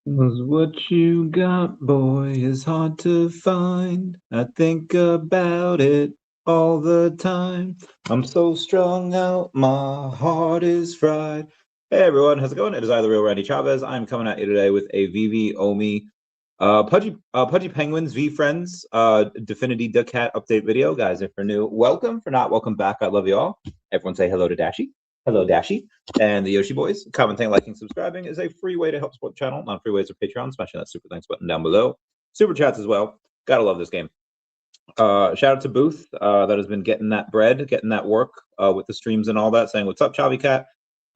'Cause what you got, boy, is hard to find. I think about it all the time. I'm so strung out, my heart is fried. Hey everyone, how's it going? It is I, the real Randy Chavez. I'm coming at you today with a VeVe OMI Pudgy Penguins VeeFriends DEFFINITY DACAT update video. Guys, if you're new, welcome. For not, welcome back. I love you all. Everyone say hello to Dashi. Hello, Dashi. And the Yoshi Boys. Commenting, liking, subscribing is a free way to help support the channel. Non-free ways are Patreon, smashing that super thanks button down below. Super chats as well. Gotta love this game. Shout out to Booth that has been getting that bread, getting that work with the streams and all that, saying, what's up, Chavi Cat?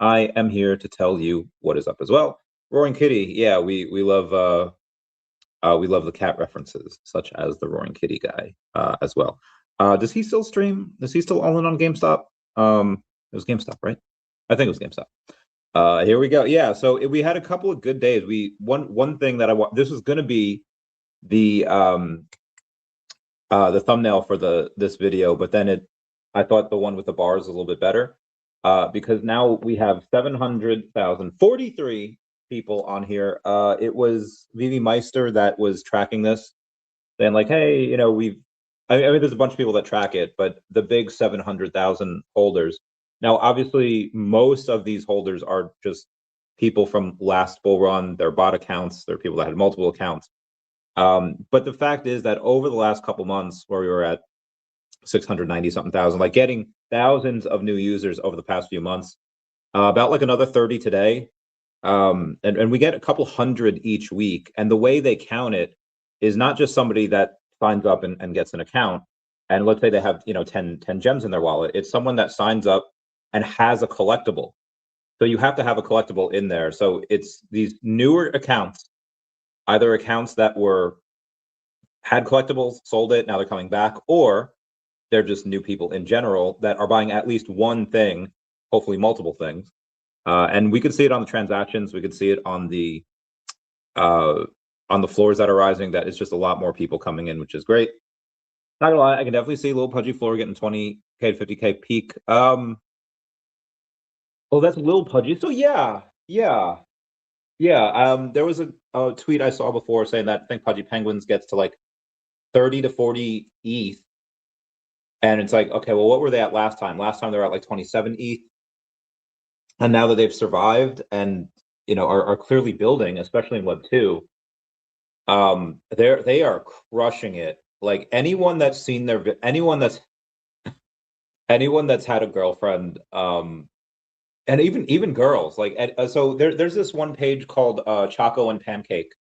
I am here to tell you what is up as well. Roaring Kitty, yeah, we love the cat references, such as the Roaring Kitty guy as well. Does he still stream? Is he still all in on GameStop? It was GameStop, right? I think it was GameStop. Here we go. Yeah, so we had a couple of good days. One thing that I want. This was going to be the thumbnail for this video, but then I thought the one with the bars was a little bit better because now we have 700,043 people on here. It was VeVe Meister that was tracking this, saying like, hey, you know, I mean, there's a bunch of people that track it, but the big 700,000 holders. Now, obviously, most of these holders are just people from last bull run. They're bot accounts. They're people that had multiple accounts. But the fact is that over the last couple months, where we were at 690 something thousand, like getting thousands of new users over the past few months, about like another 30 today. And we get a couple hundred each week. And the way they count it is not just somebody that signs up and gets an account. And let's say they have, 10 gems in their wallet. It's someone that signs up and has a collectible. So you have to have a collectible in there. So it's these newer accounts, either accounts that had collectibles, sold it, now they're coming back, or they're just new people in general that are buying at least one thing, hopefully multiple things. And we could see it on the transactions. We could see it on the floors that are rising. That is just a lot more people coming in, which is great. Not gonna lie, I can definitely see Lil Pudgy floor getting 20K to 50K peak. Oh, that's Lil Pudgy. So yeah. There was a tweet I saw before saying that I think Pudgy Penguins gets to like 30 to 40 ETH. And it's like, okay, well, what were they at last time? Last time they were at like 27 ETH. And now that they've survived and are clearly building, especially in Web 2, they are crushing it. Like anyone that's seen anyone that's had a girlfriend, and even girls, like so there's this one page called Choco and Pancake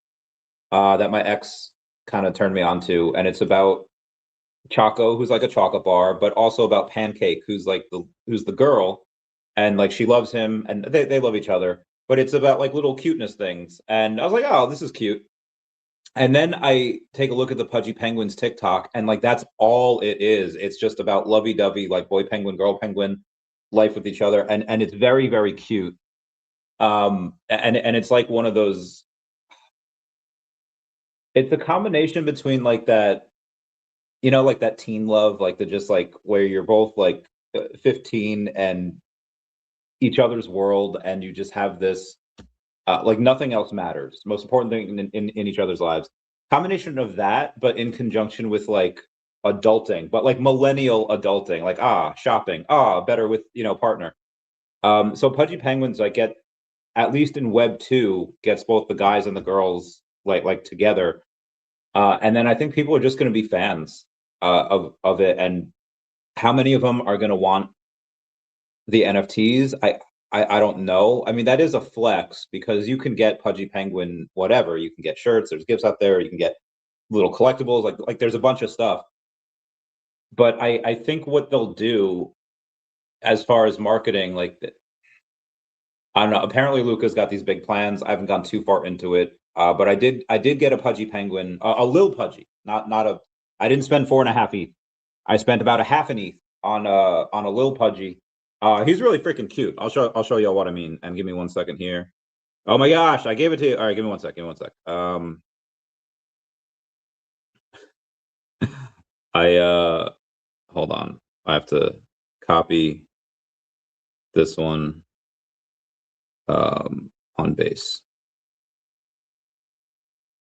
that my ex kind of turned me on to, and it's about Choco, who's like a chocolate bar, but also about Pancake, who's the girl, and like she loves him and they love each other, but it's about like little cuteness things. And I was like, oh, this is cute. And then I take a look at the Pudgy Penguins TikTok, and like that's all it is. It's just about lovey-dovey, like boy penguin, girl penguin, life with each other, and it's very, very cute. And it's like one of those. It's a combination between like that, like that teen love, like the just like where you're both like 15 and each other's world, and you just have this like nothing else matters. Most important thing in each other's lives. Combination of that, but in conjunction with like adulting, but like millennial adulting, like shopping, better with partner. So Pudgy Penguins, I get at least in Web 2 gets both the guys and the girls like together, and then I think people are just going to be fans of it. And how many of them are going to want the NFTs? I don't know. I mean, that is a flex because you can get Pudgy Penguin whatever. You can get shirts. There's gifts out there. You can get little collectibles. Like there's a bunch of stuff. But I think what they'll do as far as marketing, like I don't know. Apparently, Luca's got these big plans. I haven't gone too far into it, but I did get a Pudgy Penguin, a Lil Pudgy, not a. I didn't spend 4.5 ETH. I spent about a half an ETH on a Lil Pudgy. He's really freaking cute. I'll show y'all what I mean. And give me 1 second here. Oh my gosh, I gave it to you. All right, give me 1 sec. Give me 1 sec. Hold on. I have to copy this one on base.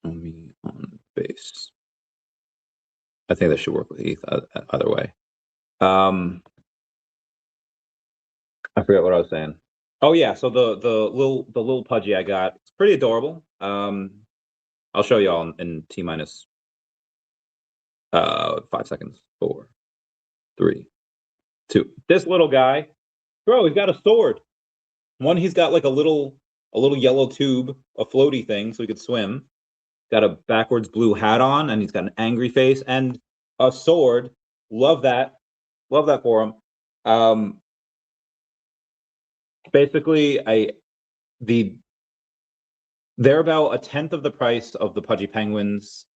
OMI on base. I think that should work with ETH either way. I forget what I was saying. Oh yeah, so the little Pudgy I got, it's pretty adorable. I'll show you all in T minus 5 seconds. 4, 3, 2. This little guy, bro, he's got a sword. One, he's got like a little yellow tube, a floaty thing, so he could swim. Got a backwards blue hat on, and he's got an angry face and a sword. Love that. Love that for him. Basically, they're about a tenth of the price of the Pudgy Penguins,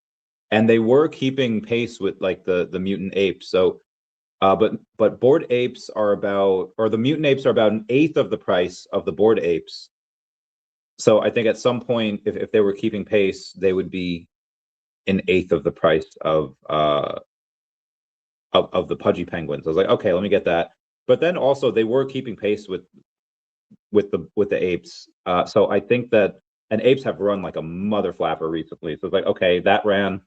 and they were keeping pace with like the mutant apes. So, but bored apes are about, or the mutant apes are about an eighth of the price of the bored apes. So I think at some point, if they were keeping pace, they would be an eighth of the price of the Pudgy Penguins. I was like, okay, let me get that. But then also they were keeping pace with the apes. So I think that, and apes have run like a mother flapper recently. So it's like, okay, that ran.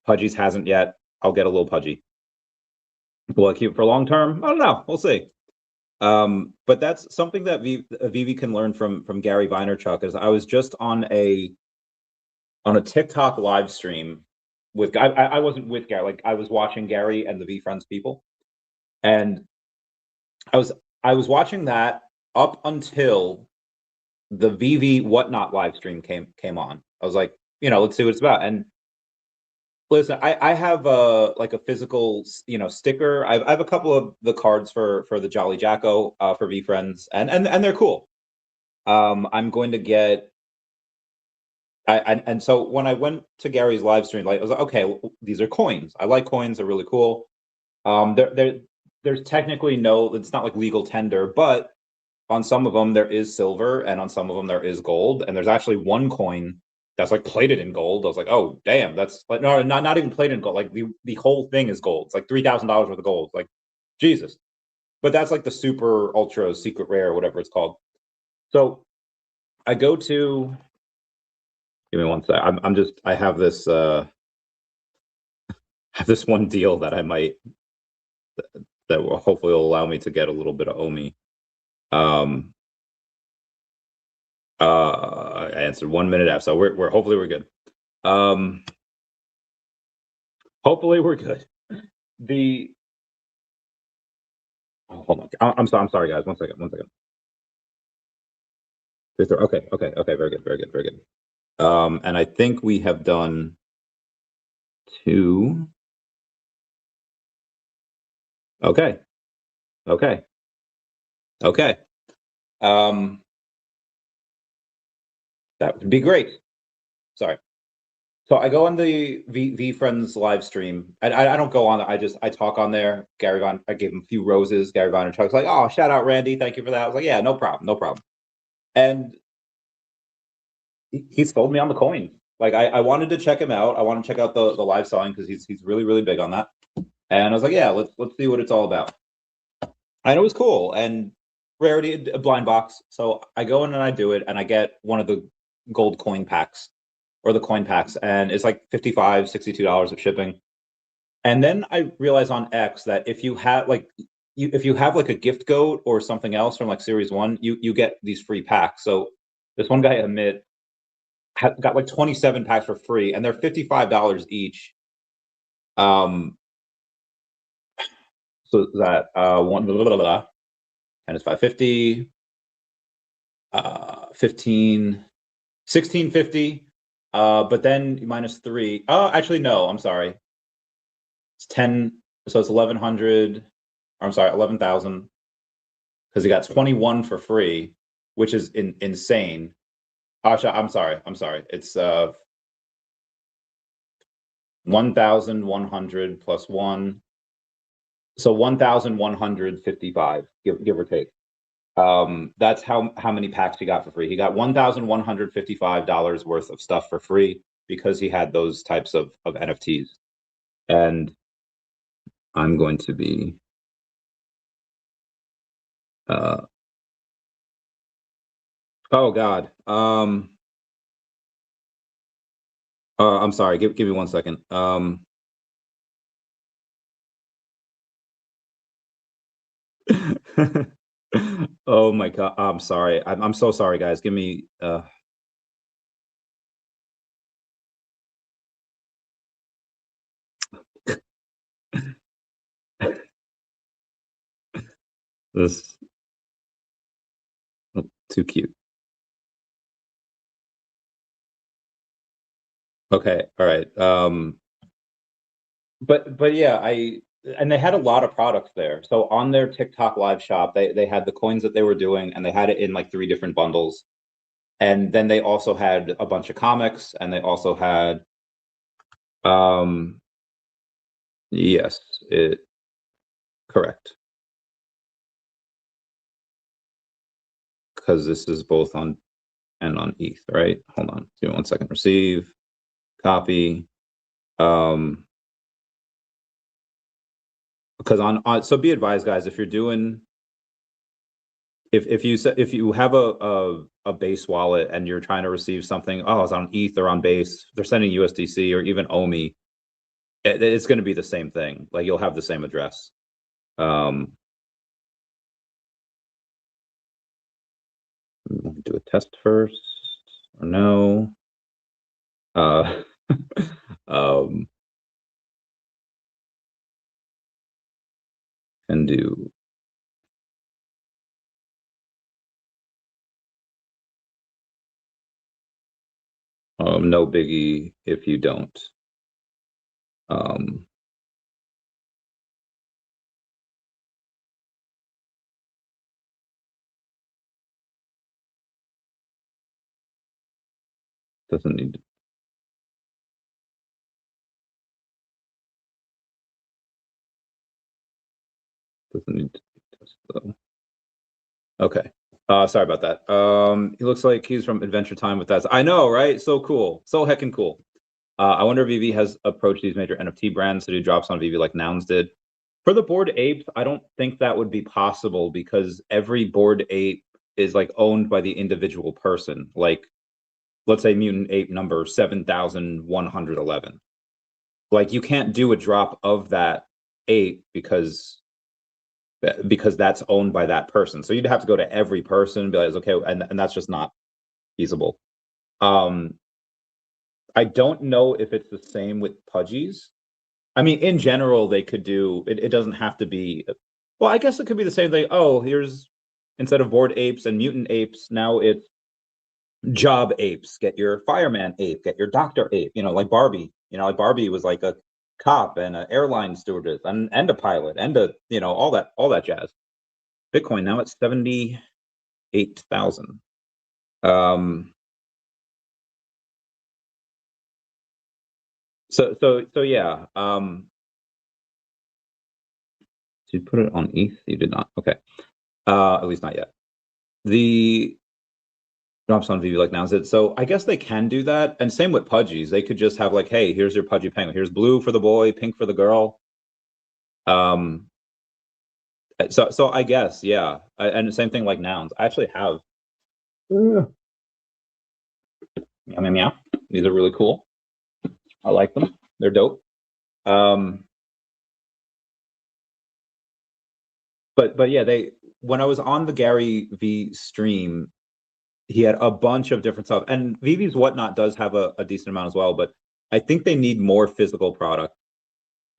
Pudgy's hasn't yet. I'll get a little Pudgy. Will I keep it for long term? I don't know. We'll see. But that's something that VeVe can learn from Gary Vaynerchuk. Is I was just on a TikTok live stream with I wasn't with Gary, like I was watching Gary and the VeeFriends people, and I was watching that up until the VeVe whatnot live stream came on. I was like, let's see what it's about. And listen, I have like a physical, sticker. I have a couple of the cards for the Jolly Jacko for VeeFriends, and they're cool. I'm going to get. And so when I went to Gary's live stream, like I was like, okay, these are coins. I like coins; they're really cool. There's technically it's not like legal tender, but on some of them there is silver, and on some of them there is gold. And there's actually one coin that's like plated in gold. I was like, oh damn, that's like no, not even plated in gold. Like the whole thing is gold. It's like $3,000 worth of gold. Like Jesus, but that's like the super ultra secret rare, whatever it's called. So I go to. Give me one sec. I have this one deal that I might that will hopefully will allow me to get a little bit of OMI. I answered 1 minute after, so we're hopefully we're good. Hopefully we're good. Hold on. I'm sorry, guys. 1 second. Okay. Very good. And I think we have done 2. Okay. That would be great. Sorry. So I go on the VeeFriends live stream. I don't go on. I talk on there. I gave him a few roses. Gary Vaynerchuk's like, oh, shout out Randy, thank you for that. I was like, yeah, no problem. And he sold me on the coin. Like I wanted to check him out. I want to check out the live selling because he's really big on that. And I was like, yeah, let's see what it's all about. And it was cool. And rarity, a blind box. So I go in and I do it, and I get one of the gold coin packs, or the coin packs, and it's like $55, $62 of shipping. And then I realized on X that if you have like a gift goat or something else from like Series 1, you get these free packs. So this one guy, Amit, got like 27 packs for free, and they're $55 each. So that one and it's 550, 15, 1650. But then minus 3. Oh, actually no, I'm sorry. It's 10, so it's 1100. I'm sorry, 11,000, because he got 21 for free, which is insane. Asha, I'm sorry. It's 1,100 plus 1, so 1,155, give or take. That's how many packs he got for free. He got $1,155 worth of stuff for free because he had those types of NFTs. And I'm going to be oh God. I'm sorry. Give me 1 second. Oh my God. I'm sorry. I'm so sorry, guys. Give me this. Oh, too cute. Okay. All right. But yeah, and they had a lot of products there. So on their TikTok live shop, they had the coins that they were doing, and they had it in like 3 different bundles. And then they also had a bunch of comics, and they also had yes, it correct. Because this is both on and on ETH, right? Hold on. Give me 1 second. Receive, copy. Because so be advised, guys, if you're doing if you have a base wallet and you're trying to receive something, oh, it's on ETH or on base, they're sending USDC or even OMI, it's going to be the same thing. Like you'll have the same address. Do a test first or no? And do no biggie if you don't. Doesn't need to. Doesn't need to test though. Okay. Sorry about that. He looks like he's from Adventure Time with that. I know, right? So cool. So heckin' cool. I wonder if VeVe has approached these major NFT brands to do drops on VeVe like Nouns did. For the Bored Apes, I don't think that would be possible because every Bored Ape is like owned by the individual person. Like, let's say Mutant Ape number 7,111. Like, you can't do a drop of that ape because that's owned by that person. So you'd have to go to every person and be like, okay, and that's just not feasible. I don't know if it's the same with Pudgys. I mean, in general, they could do it. It doesn't have to be. Well, I guess it could be the same thing. Oh, here's instead of Bored Apes and Mutant Apes, now it's Job Apes. Get your Fireman Ape. Get your Doctor Ape. You know, like Barbie. You know, like Barbie was like a cop and an airline stewardess and a pilot and a all that jazz. Bitcoin now it's 78,000. So yeah. Did you put it on ETH? You did not. Okay. At least not yet. The drops on VeVe like now is it. So I guess they can do that. And same with Pudgies. They could just have like, hey, here's your Pudgy penguin. Here's blue for the boy, pink for the girl. So I guess, yeah. And the same thing like nouns. I actually have meow meow meow. These are really cool. I like them. They're dope. But yeah, when I was on the Gary V stream, he had a bunch of different stuff. And VeVe's Whatnot does have a decent amount as well, but I think they need more physical product.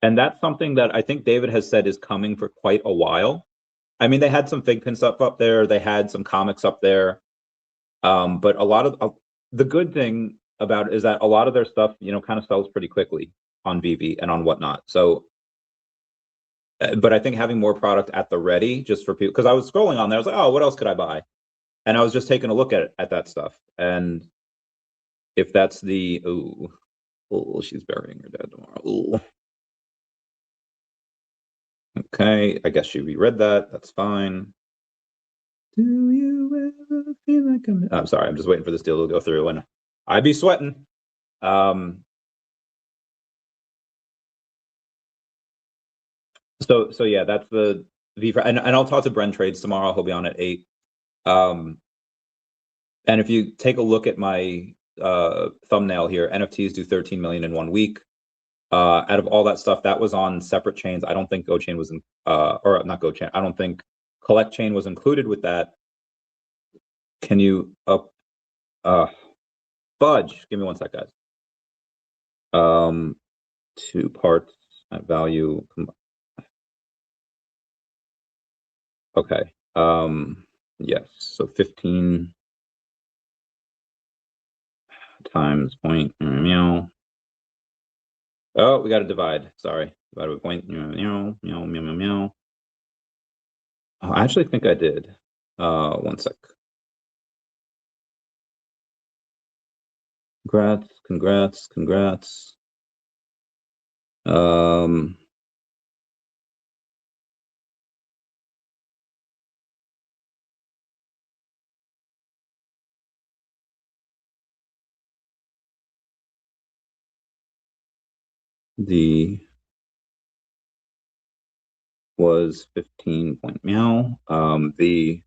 And that's something that I think David has said is coming for quite a while. I mean, they had some fig pin stuff up there. They had some comics up there. But a lot of the good thing about it is that a lot of their stuff, kind of sells pretty quickly on VeVe and on Whatnot. So, but I think having more product at the ready just for people, because I was scrolling on there, I was like, oh, what else could I buy? And I was just taking a look at that stuff. And if that's the, oh, she's burying her dad tomorrow. Ooh. Okay, I guess she reread that. That's fine. Do you ever feel like I'm sorry, I'm just waiting for this deal to go through and I'd be sweating. So yeah, that's the VeeFriends, and I'll talk to Bren Trades tomorrow. He'll be on at 8. And if you take a look at my thumbnail here. NFTs do 13 million in 1 week. Out of all that stuff, that was on separate chains. I don't think GoChain was in, or not GoChain. I don't think Collect Chain was included with that. Can you Fudge? Give me 1 sec, guys. 2 parts at value. Okay. Yes. So 15 times point meow. Oh, we got to divide. Sorry. Divided by point meow meow meow meow meow meow. Oh, I actually think I did. 1 sec. Congrats, congrats, congrats. The was 15 point meow. The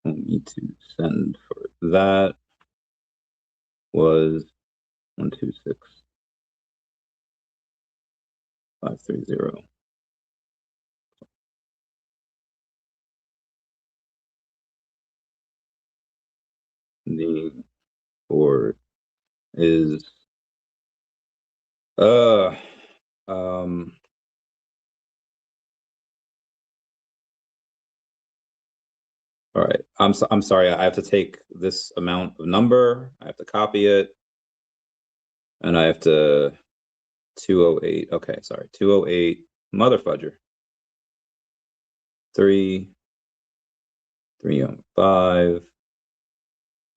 need to send for that was 126,530. The board is all right. I'm sorry. I have to take this amount of number. I have to copy it, and I have to 208. Okay, sorry. 208 mother fudger. 305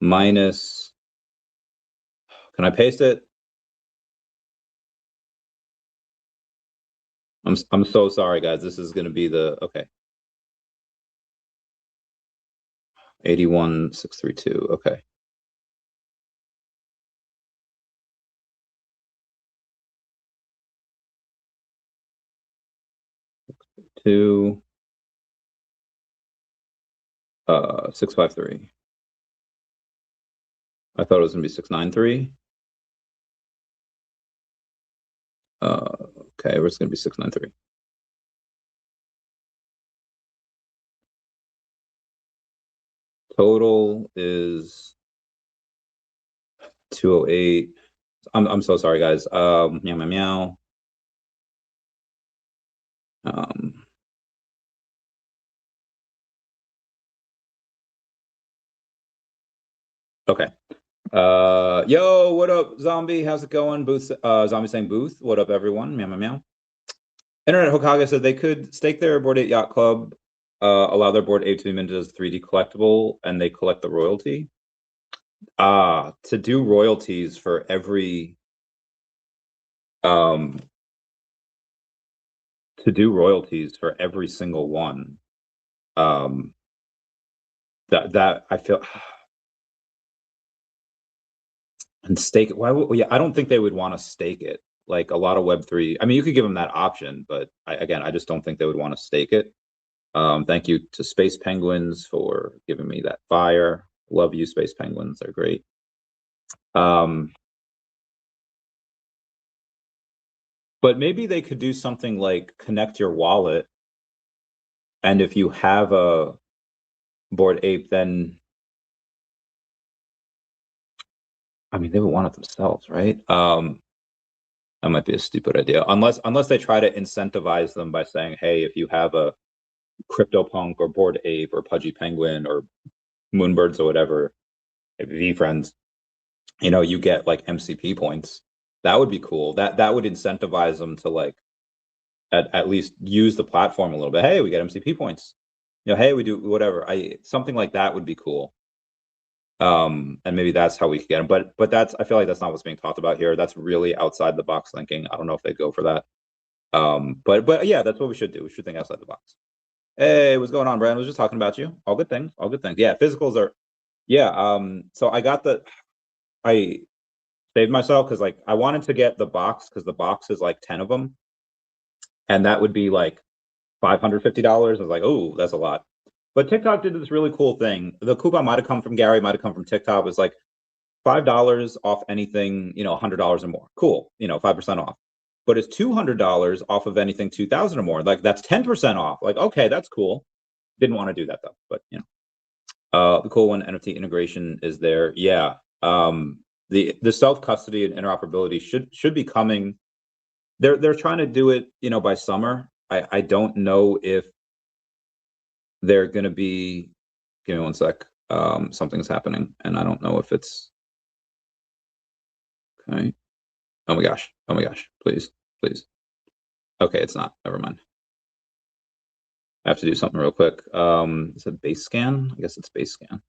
minus. Can I paste it? I'm so sorry, guys. This is going to be the okay. 81,632. Okay. Two 653. I thought it was gonna be 693. Okay, it's gonna be 693. Total is 208. I'm so sorry, guys. Meow meow meow. Okay. Yo, what up, Zombie? How's it going? Booth, Zombie saying booth. What up, everyone? Meow meow meow. Internet Hokage said they could stake their Bored Ape Yacht Club, allow their Bored Ape to be minted as 3D collectible, and they collect the royalty. To do royalties for every single one, that I feel. And stake it. Why would, yeah, I don't think they would want to stake it. Like a lot of Web3. I mean, you could give them that option, but I just don't think they would want to stake it. Thank you to Space Penguins for giving me that fire. Love you, Space Penguins. They're great. But maybe they could do something like connect your wallet, and if you have a Bored Ape, then I mean they would want it themselves, right? That might be a stupid idea, unless they try to incentivize them by saying, hey, if you have a CryptoPunk or Bored Ape or Pudgy Penguin or Moonbirds or whatever, VeeFriends, you know, you get like MCP points. That would be cool. That would incentivize them to like at least use the platform a little bit. Hey, we get MCP points. You know, hey, we do whatever. Something like that would be cool. And maybe that's how we could get them. But that's, I feel like that's not what's being talked about here. That's really outside the box thinking. I don't know if they go for that. But yeah, that's what we should do. We should think outside the box. Hey, what's going on, Brandon? I was just talking about you. All good things. All good things. Yeah, physicals are. Yeah. So I saved myself because like I wanted to get the box because the box is like 10 of them, and that would be like $550. I was like, oh, that's a lot. But TikTok did this really cool thing. The coupon might have come from Gary, might have come from TikTok. It was like $5 off anything, $100 or more. Cool, 5% off. But it's $200 off of anything 2,000 or more. Like that's 10% off. Like, okay, that's cool. Didn't want to do that though, but the cool one, NFT integration is there. Yeah. The self-custody and interoperability should be coming. They're trying to do it, by summer. I don't know if they're going to be. Give me one sec. Something's happening, and I don't know if it's okay. Oh my gosh! Please. Okay, it's not. Never mind. I have to do something real quick. Is it base scan? I guess it's base scan.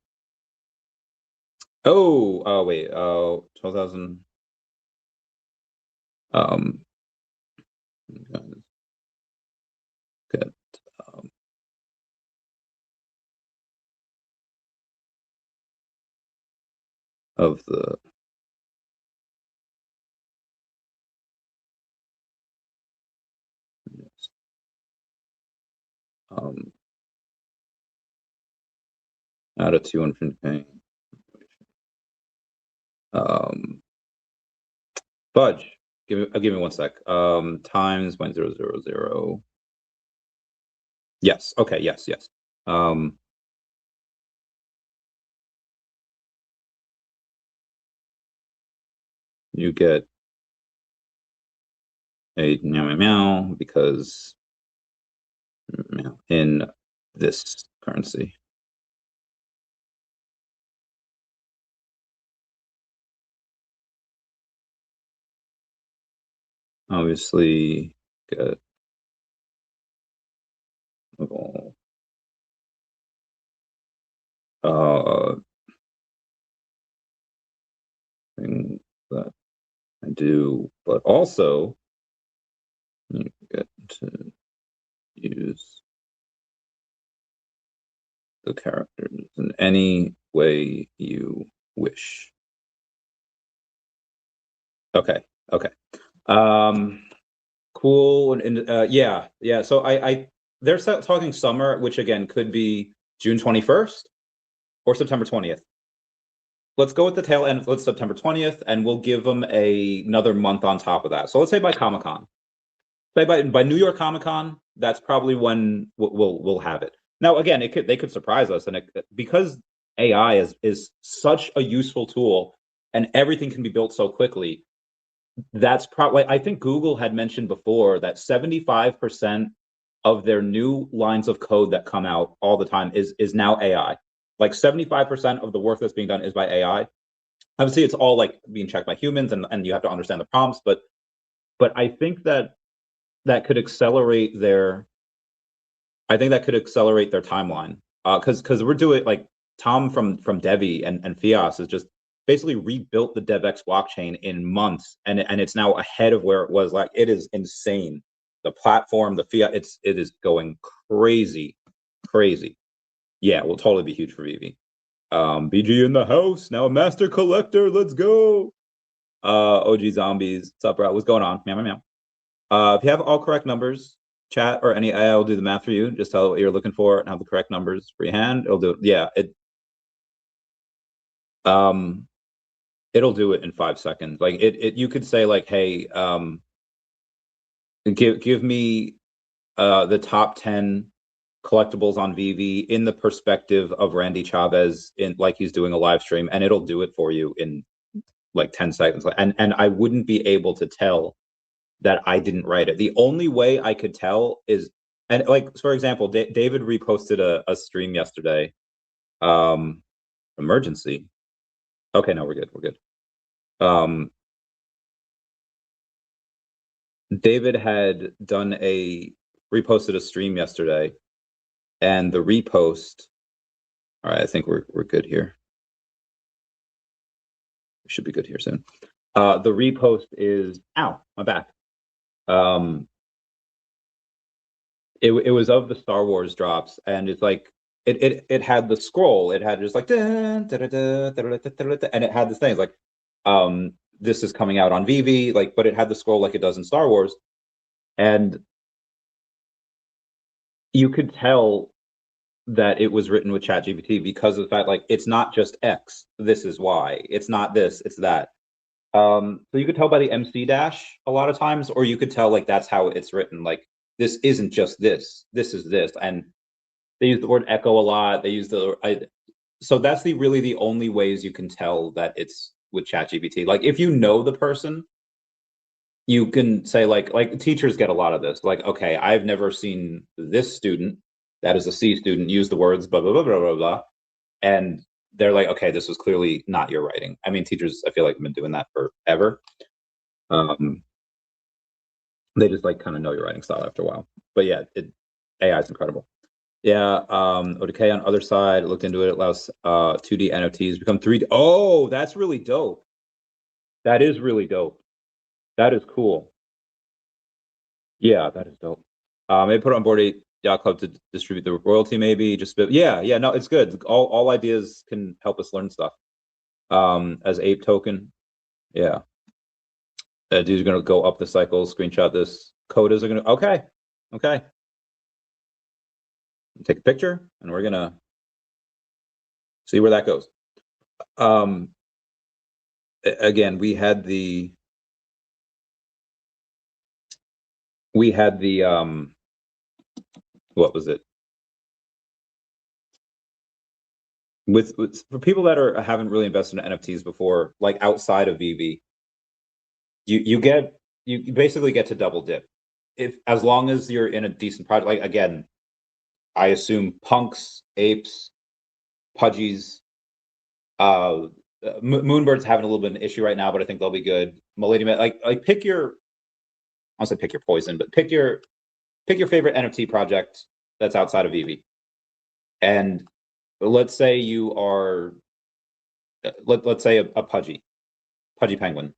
Oh, wait. 12,000. Good. Of the out of 200K. Fudge. Give me 1 sec. Times 0.000. Yes. Okay. Yes. You get a meow because in this currency. Obviously, get thing that I do, but also you get to use the characters in any way you wish. Okay. Cool. And yeah. So they're talking summer, which again could be June 21st or September 20th. Let's go with the tail end. Let's September 20th, and we'll give them another month on top of that. So let's say by Comic-Con. Say by New York Comic-Con, that's probably when we'll have it. Now, again, they could surprise us, and because AI is such a useful tool, and everything can be built so quickly. That's probably, I think Google had mentioned before that 75% of their new lines of code that come out all the time is now AI. Like 75% of the work that's being done is by AI. Obviously, it's all like being checked by humans, and you have to understand the prompts. But I think that could accelerate their. I think that could accelerate their timeline. Because we're doing, like, Tom from DEVVE and Fias is just basically rebuilt the DevX blockchain in months, and it's now ahead of where it was. Like, it is insane. The platform, the fiat, it is going crazy. Yeah, will totally be huge for VeVe. BG in the house, now a master collector. Let's go. OG zombies. What's up, bro? What's going on? Meow. If you have all correct numbers, chat or any AI will do the math for you. Just tell it what you're looking for and have the correct numbers for your hand. It'll do it. Yeah, it'll do it in 5 seconds. Like you could say, like, hey, give me the top 10 collectibles on VeVe in the perspective of Randy Chavez, in like he's doing a live stream, and it'll do it for you in like 10 seconds. And I wouldn't be able to tell that I didn't write it. The only way I could tell is, and like, for example, David reposted a stream yesterday. Emergency. Okay, no, we're good. David had reposted a stream yesterday, and the repost. All right, I think we're good here. We should be good here soon. The repost is, ow, my back. It was of the Star Wars drops, and it's like it had the scroll. It had just like and it had this thing. It's like this is coming out on VeVe, like, but it had the scroll like it does in Star Wars, and you could tell that it was written with ChatGPT because of the fact, like, it's not just X, this is Y. It's not this, it's that. So you could tell by the MC dash a lot of times, or you could tell like that's how it's written. Like, this isn't just this is this. And they use the word echo a lot. They use so that's really the only ways you can tell that it's with ChatGPT. Like, if you know the person, you can say like teachers get a lot of this. Like, okay, I've never seen this student that is a C student use the words blah blah blah blah blah blah, and they're like, okay, this was clearly not your writing. I mean, teachers, I feel like, have been doing that forever. They just like kind of know your writing style after a while. But yeah, AI is incredible. Yeah, ODK on other side, looked into it, allows 2D NFTs become 3D. Oh, that's really dope. That is really dope. That is cool. Yeah, that is dope. Maybe put it on Bored Ape Yacht Club to distribute the royalty, maybe. Yeah, no, it's good. All ideas can help us learn stuff. As ape token, yeah. Dude's gonna go up the cycle, screenshot this. Codas are gonna, okay. Take a picture, and we're gonna see where that goes. Again, we had the what was it? With for people that haven't really invested in NFTs before, like outside of VeVe, you basically get to double dip, as long as you're in a decent project. Like, again, I assume punks, apes, pudgies, Moonbird's having a little bit of an issue right now, but I think they'll be good. Milady, like pick your, I don't say pick your poison, but pick your favorite NFT project that's outside of VeVe. And let's say you are, let's say a Pudgy Penguin.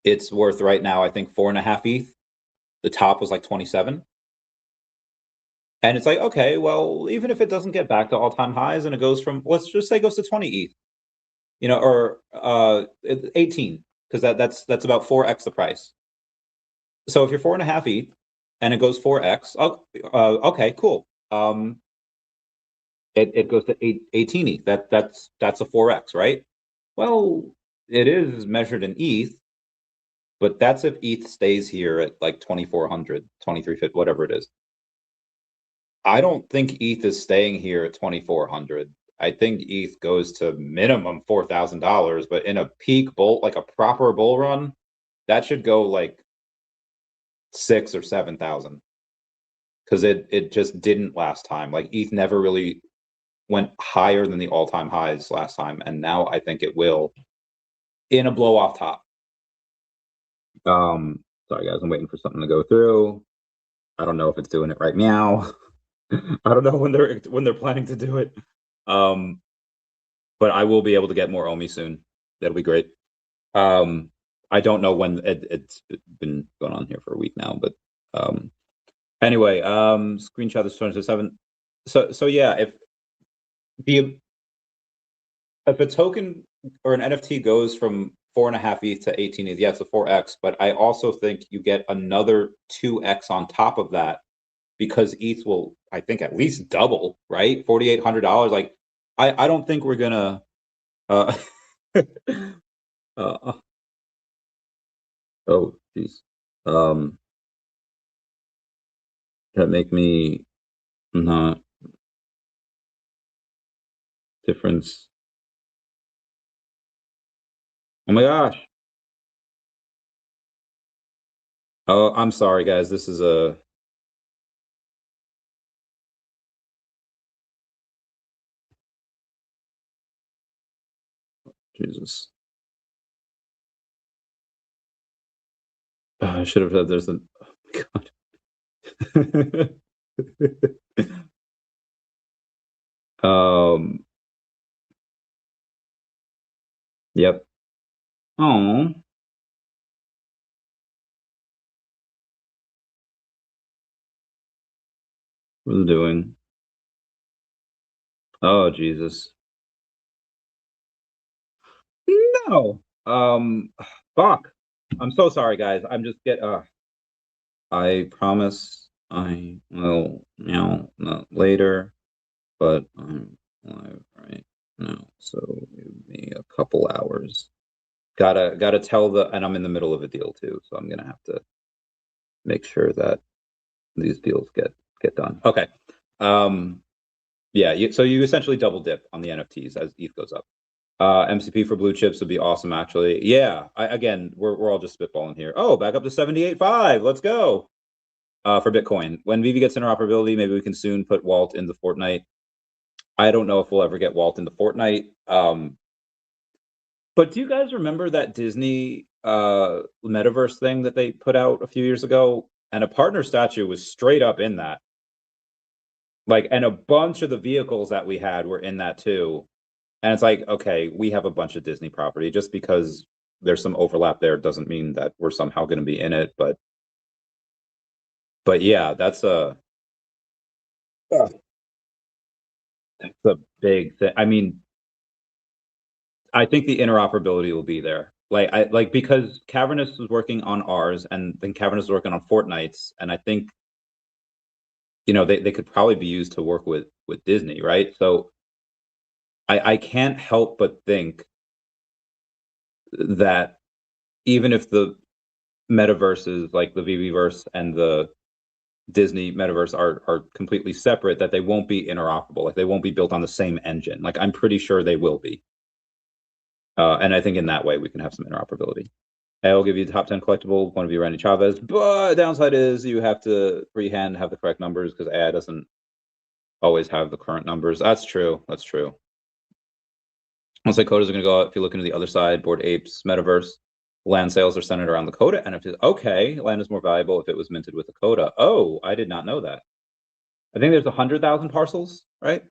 It's worth right now, I think, 4.5 ETH. The top was like 27. And it's like, okay, well, even if it doesn't get back to all-time highs and it goes from, let's just say it goes to 20 ETH, you know, or 18, because that's about 4x the price. So if you're 4.5 ETH and it goes 4x, okay, cool. It goes to 18 ETH. That's a 4x, right? Well, it is measured in ETH, but that's if ETH stays here at like 2,400, 2,350, whatever it is. I don't think ETH is staying here at 2,400. I think ETH goes to minimum $4,000, but in a peak bull, like a proper bull run, that should go like 6,000 or 7,000, because it just didn't last time. Like, ETH never really went higher than the all-time highs last time, and now I think it will in a blow off top. Sorry guys, I'm waiting for something to go through. I don't know if it's doing it right now. I don't know when they're planning to do it. But I will be able to get more OMI soon. That'll be great. I don't know when. It's been going on here for a week now, but anyway, screenshot this 27. So yeah, if a token or an NFT goes from 4.5 ETH to 18 ETH, yeah, it's a 4x. But I also think you get another 2x on top of that, because ETH will, I think, at least double, right? $4,800. Like, I don't think we're gonna. Oh, geez. That make me not difference. Oh my gosh. Oh, I'm sorry, guys. This is a. Jesus. I should have said there's a. Oh, God. Yep. Oh. What's it doing? Oh, Jesus. No. Fuck. I'm so sorry, guys. I'm just I promise I will now not later, but I'm live right now, so give me a couple hours. Gotta tell the, and I'm in the middle of a deal too, so I'm gonna have to make sure that these deals get done. Okay. Yeah, so you essentially double dip on the NFTs as ETH goes up. MCP for blue chips would be awesome, actually. Yeah, again, we're all just spitballing here. Oh, back up to 78.5. Let's go. For Bitcoin, when VeVe gets interoperability, maybe we can soon put Walt into Fortnite. I don't know if we'll ever get Walt into Fortnite. But do you guys remember that Disney metaverse thing that they put out a few years ago? And a partner statue was straight up in that. Like, and a bunch of the vehicles that we had were in that too. And it's like, okay, we have a bunch of Disney property. Just because there's some overlap there doesn't mean that we're somehow going to be in it. But yeah, that's a big thing. I mean, I think the interoperability will be there. Like because Cavernous was working on ours, and then Cavernous was working on Fortnite's, and I think, you know, they could probably be used to work with Disney, right? So I can't help but think that even if the metaverses like the VeVeverse and the Disney metaverse are completely separate, that they won't be interoperable. Like, they won't be built on the same engine. Like, I'm pretty sure they will be. And I think in that way we can have some interoperability. I'll give you the top 10 collectible, one of you, Randy Chavez. But downside is you have to freehand have the correct numbers, because AI doesn't always have the current numbers. That's true. That's true. Once like quotas are going to go out, if you look into the other side, Bored Apes, Metaverse, land sales are centered around the coda NFTs. Okay, land is more valuable if it was minted with a coda. Oh, I did not know that. I think there's 100,000 parcels, right?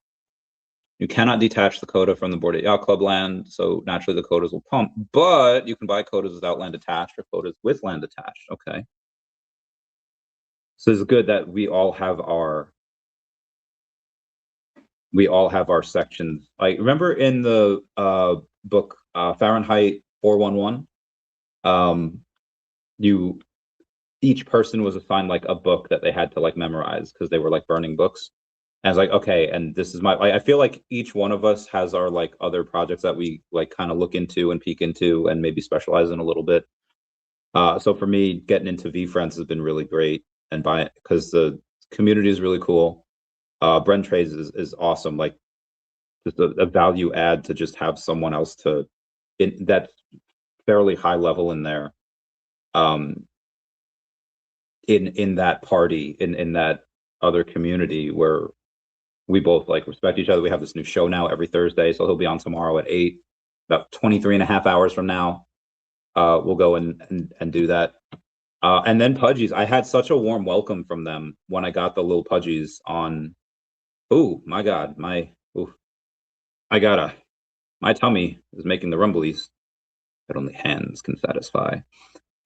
You cannot detach the coda from the Bored Ape Yacht Club land, so naturally the codas will pump. But you can buy codas without land attached or codas with land attached. Okay. So it's good that we all have our sections. Like, remember in the book Fahrenheit 411, each person was assigned like a book that they had to like memorize, because they were like burning books. And I was like, okay, and this is my, I feel like each one of us has our like other projects that we like kind of look into and peek into and maybe specialize in a little bit. So for me, getting into VeeFriends has been really great, and because the community is really cool. Brent Trades is awesome. Like, just a value add to just have someone else that's fairly high level in there, in that party, in that other community where we both like respect each other. We have this new show now every Thursday, so he'll be on tomorrow at 8, about 23 and a half hours from now. We'll go and do that. And then Pudgys, I had such a warm welcome from them when I got the little Pudgys on. Oh my God, my tummy is making the rumblies that only hands can satisfy.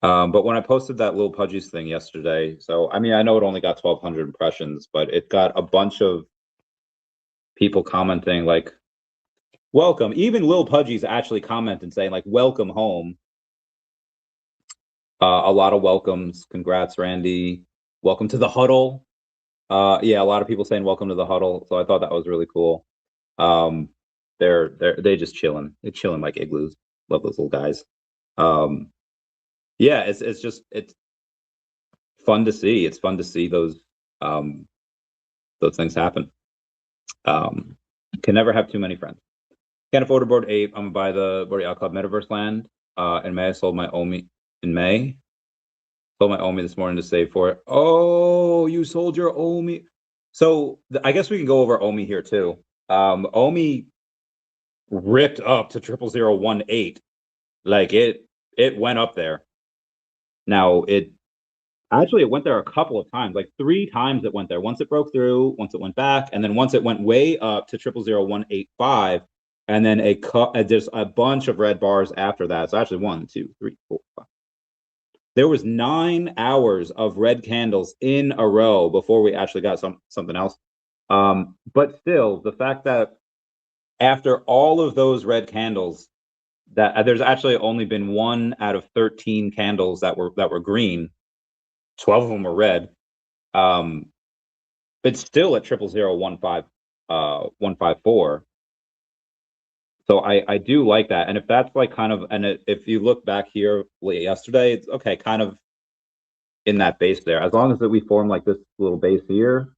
But when I posted that little Pudgys thing yesterday, so I mean, I know it only got 1,200 impressions, but it got a bunch of people commenting like, welcome. Even Lil Pudgys actually commented saying like, welcome home. A lot of welcomes. Congrats, Randy. Welcome to the huddle. Yeah, a lot of people saying welcome to the huddle. So I thought that was really cool. They just chilling. They're chilling like igloos. Love those little guys. Yeah, it's fun to see. It's fun to see those things happen. Can never have too many friends. Can't afford a Bored Ape. I'm gonna buy the Bored Ape Yacht Club Metaverse land. In May, I sold my OMI. In May, sold my OMI this morning to save for it. Oh, you sold your OMI. So I guess we can go over OMI here too. OMI ripped up to 00018. Like, it went up there. Now it went there a couple of times, like 3 times it went there. Once it broke through, once it went back, and then once it went way up to 0000185, and then there's a bunch of red bars after that. So actually 1, 2, 3, 4, 5. There was 9 hours of red candles in a row before we actually got something else. But still, the fact that after all of those red candles, that there's actually only been 1 out of 13 candles that were green. 12 of them were red. It's still at 154. So I do like that. And if that's like kind of, and if you look back here yesterday, it's okay, kind of in that base there. As long as that we form like this little base here,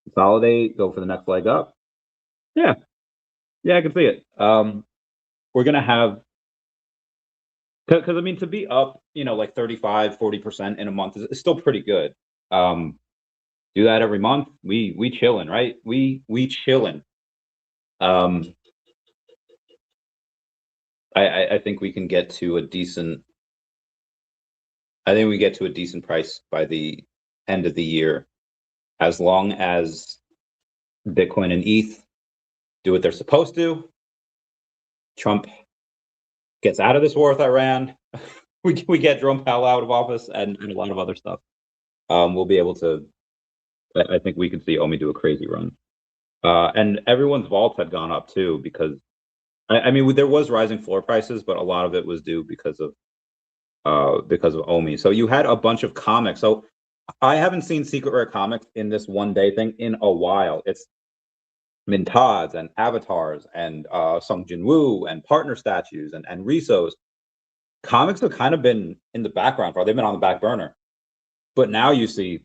consolidate, go for the next leg up. Yeah. Yeah, I can see it. We're going to have, because I mean, to be up, you know, like 35-40% in a month is still pretty good. Do that every month. We chilling, right? We chilling. I think we can get to a decent. I think we get to a decent price by the end of the year, as long as Bitcoin and ETH do what they're supposed to. Trump gets out of this war with Iran. we get Jerome Powell out of office and a lot of other stuff. We'll be able to. I think we could see OMI do a crazy run. And everyone's vaults had gone up too, because I mean there was rising floor prices, but a lot of it was due because of OMI. So you had a bunch of comics. So I haven't seen Secret Rare comics in this one day thing in a while. It's Mintads and avatars and Sung Jin Woo and partner statues and Risos. Comics have kind of been in the background, they've been on the back burner. But now you see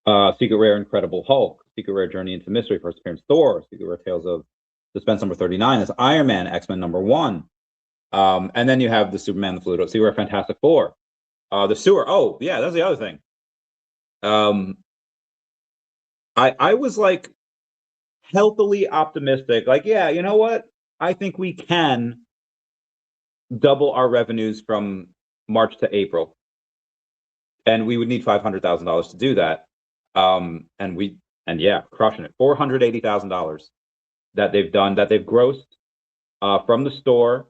Secret Rare Incredible Hulk, Secret Rare Journey into Mystery, First Appearance Thor, Secret Rare Tales of Suspense number 39, that's Iron Man, X-Men number 1. And then you have the Superman, the Fluto, Secret Rare Fantastic Four, the Sewer. Oh, yeah, that's the other thing. I was like healthily optimistic. Like, yeah, you know what? I think we can double our revenues from March to April. And we would need $500,000 to do that. And yeah, crushing it. $480,000 that they've done, that they've grossed from the store.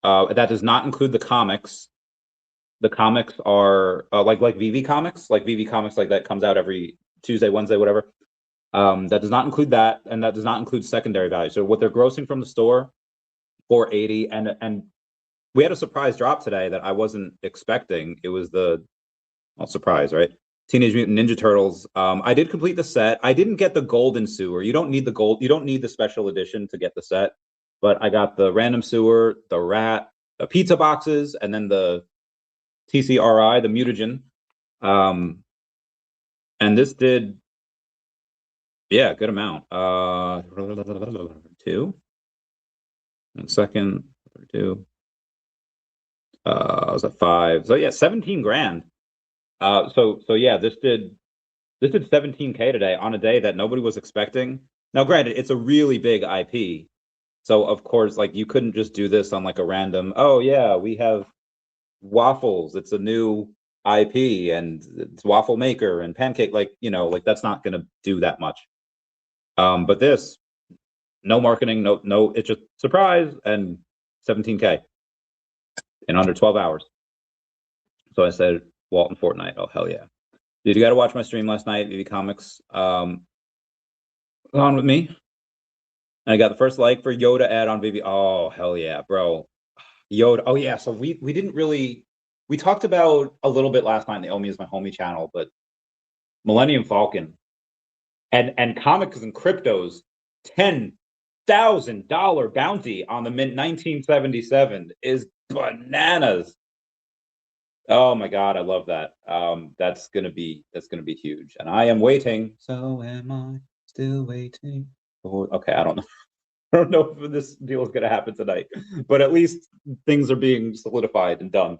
That does not include the comics. The comics are like VeVe comics, like that comes out every Tuesday, Wednesday, whatever. That does not include that, and that does not include secondary value. So what they're grossing from the store, 480, and we had a surprise drop today that I wasn't expecting. It was surprise, right? Teenage Mutant Ninja Turtles. I did complete the set. I didn't get the golden sewer. You don't need the gold. You don't need the special edition to get the set. But I got the random sewer, the rat, the pizza boxes, and then the TCRI, the mutagen. And this did, yeah, good amount. 2. 1 second. 2. I was at 5. So yeah, 17 grand. So yeah, this did 17K today on a day that nobody was expecting. Now, granted, it's a really big IP. So of course, like you couldn't just do this on like a random, oh yeah, we have waffles. It's a new IP and it's waffle maker and pancake, like, you know, like that's not gonna do that much. But this, no marketing, no, it's just surprise and 17K in under 12 hours. So I said, Walton Fortnite. Oh, hell yeah. Dude, you got to watch my stream last night, VeVe Comics. On with me. And I got the first like for Yoda ad on VeVe. Oh, hell yeah, bro. Yoda. Oh, yeah. So we didn't really, we talked about a little bit last night in the OMI is my homie channel, but Millennium Falcon and comics and cryptos, $10,000 bounty on the mint 1977 is bananas. Oh my God, I love that. That's gonna be huge, and I am waiting. So am I still waiting? Okay, I don't know. I don't know if this deal is gonna happen tonight, but at least things are being solidified and done.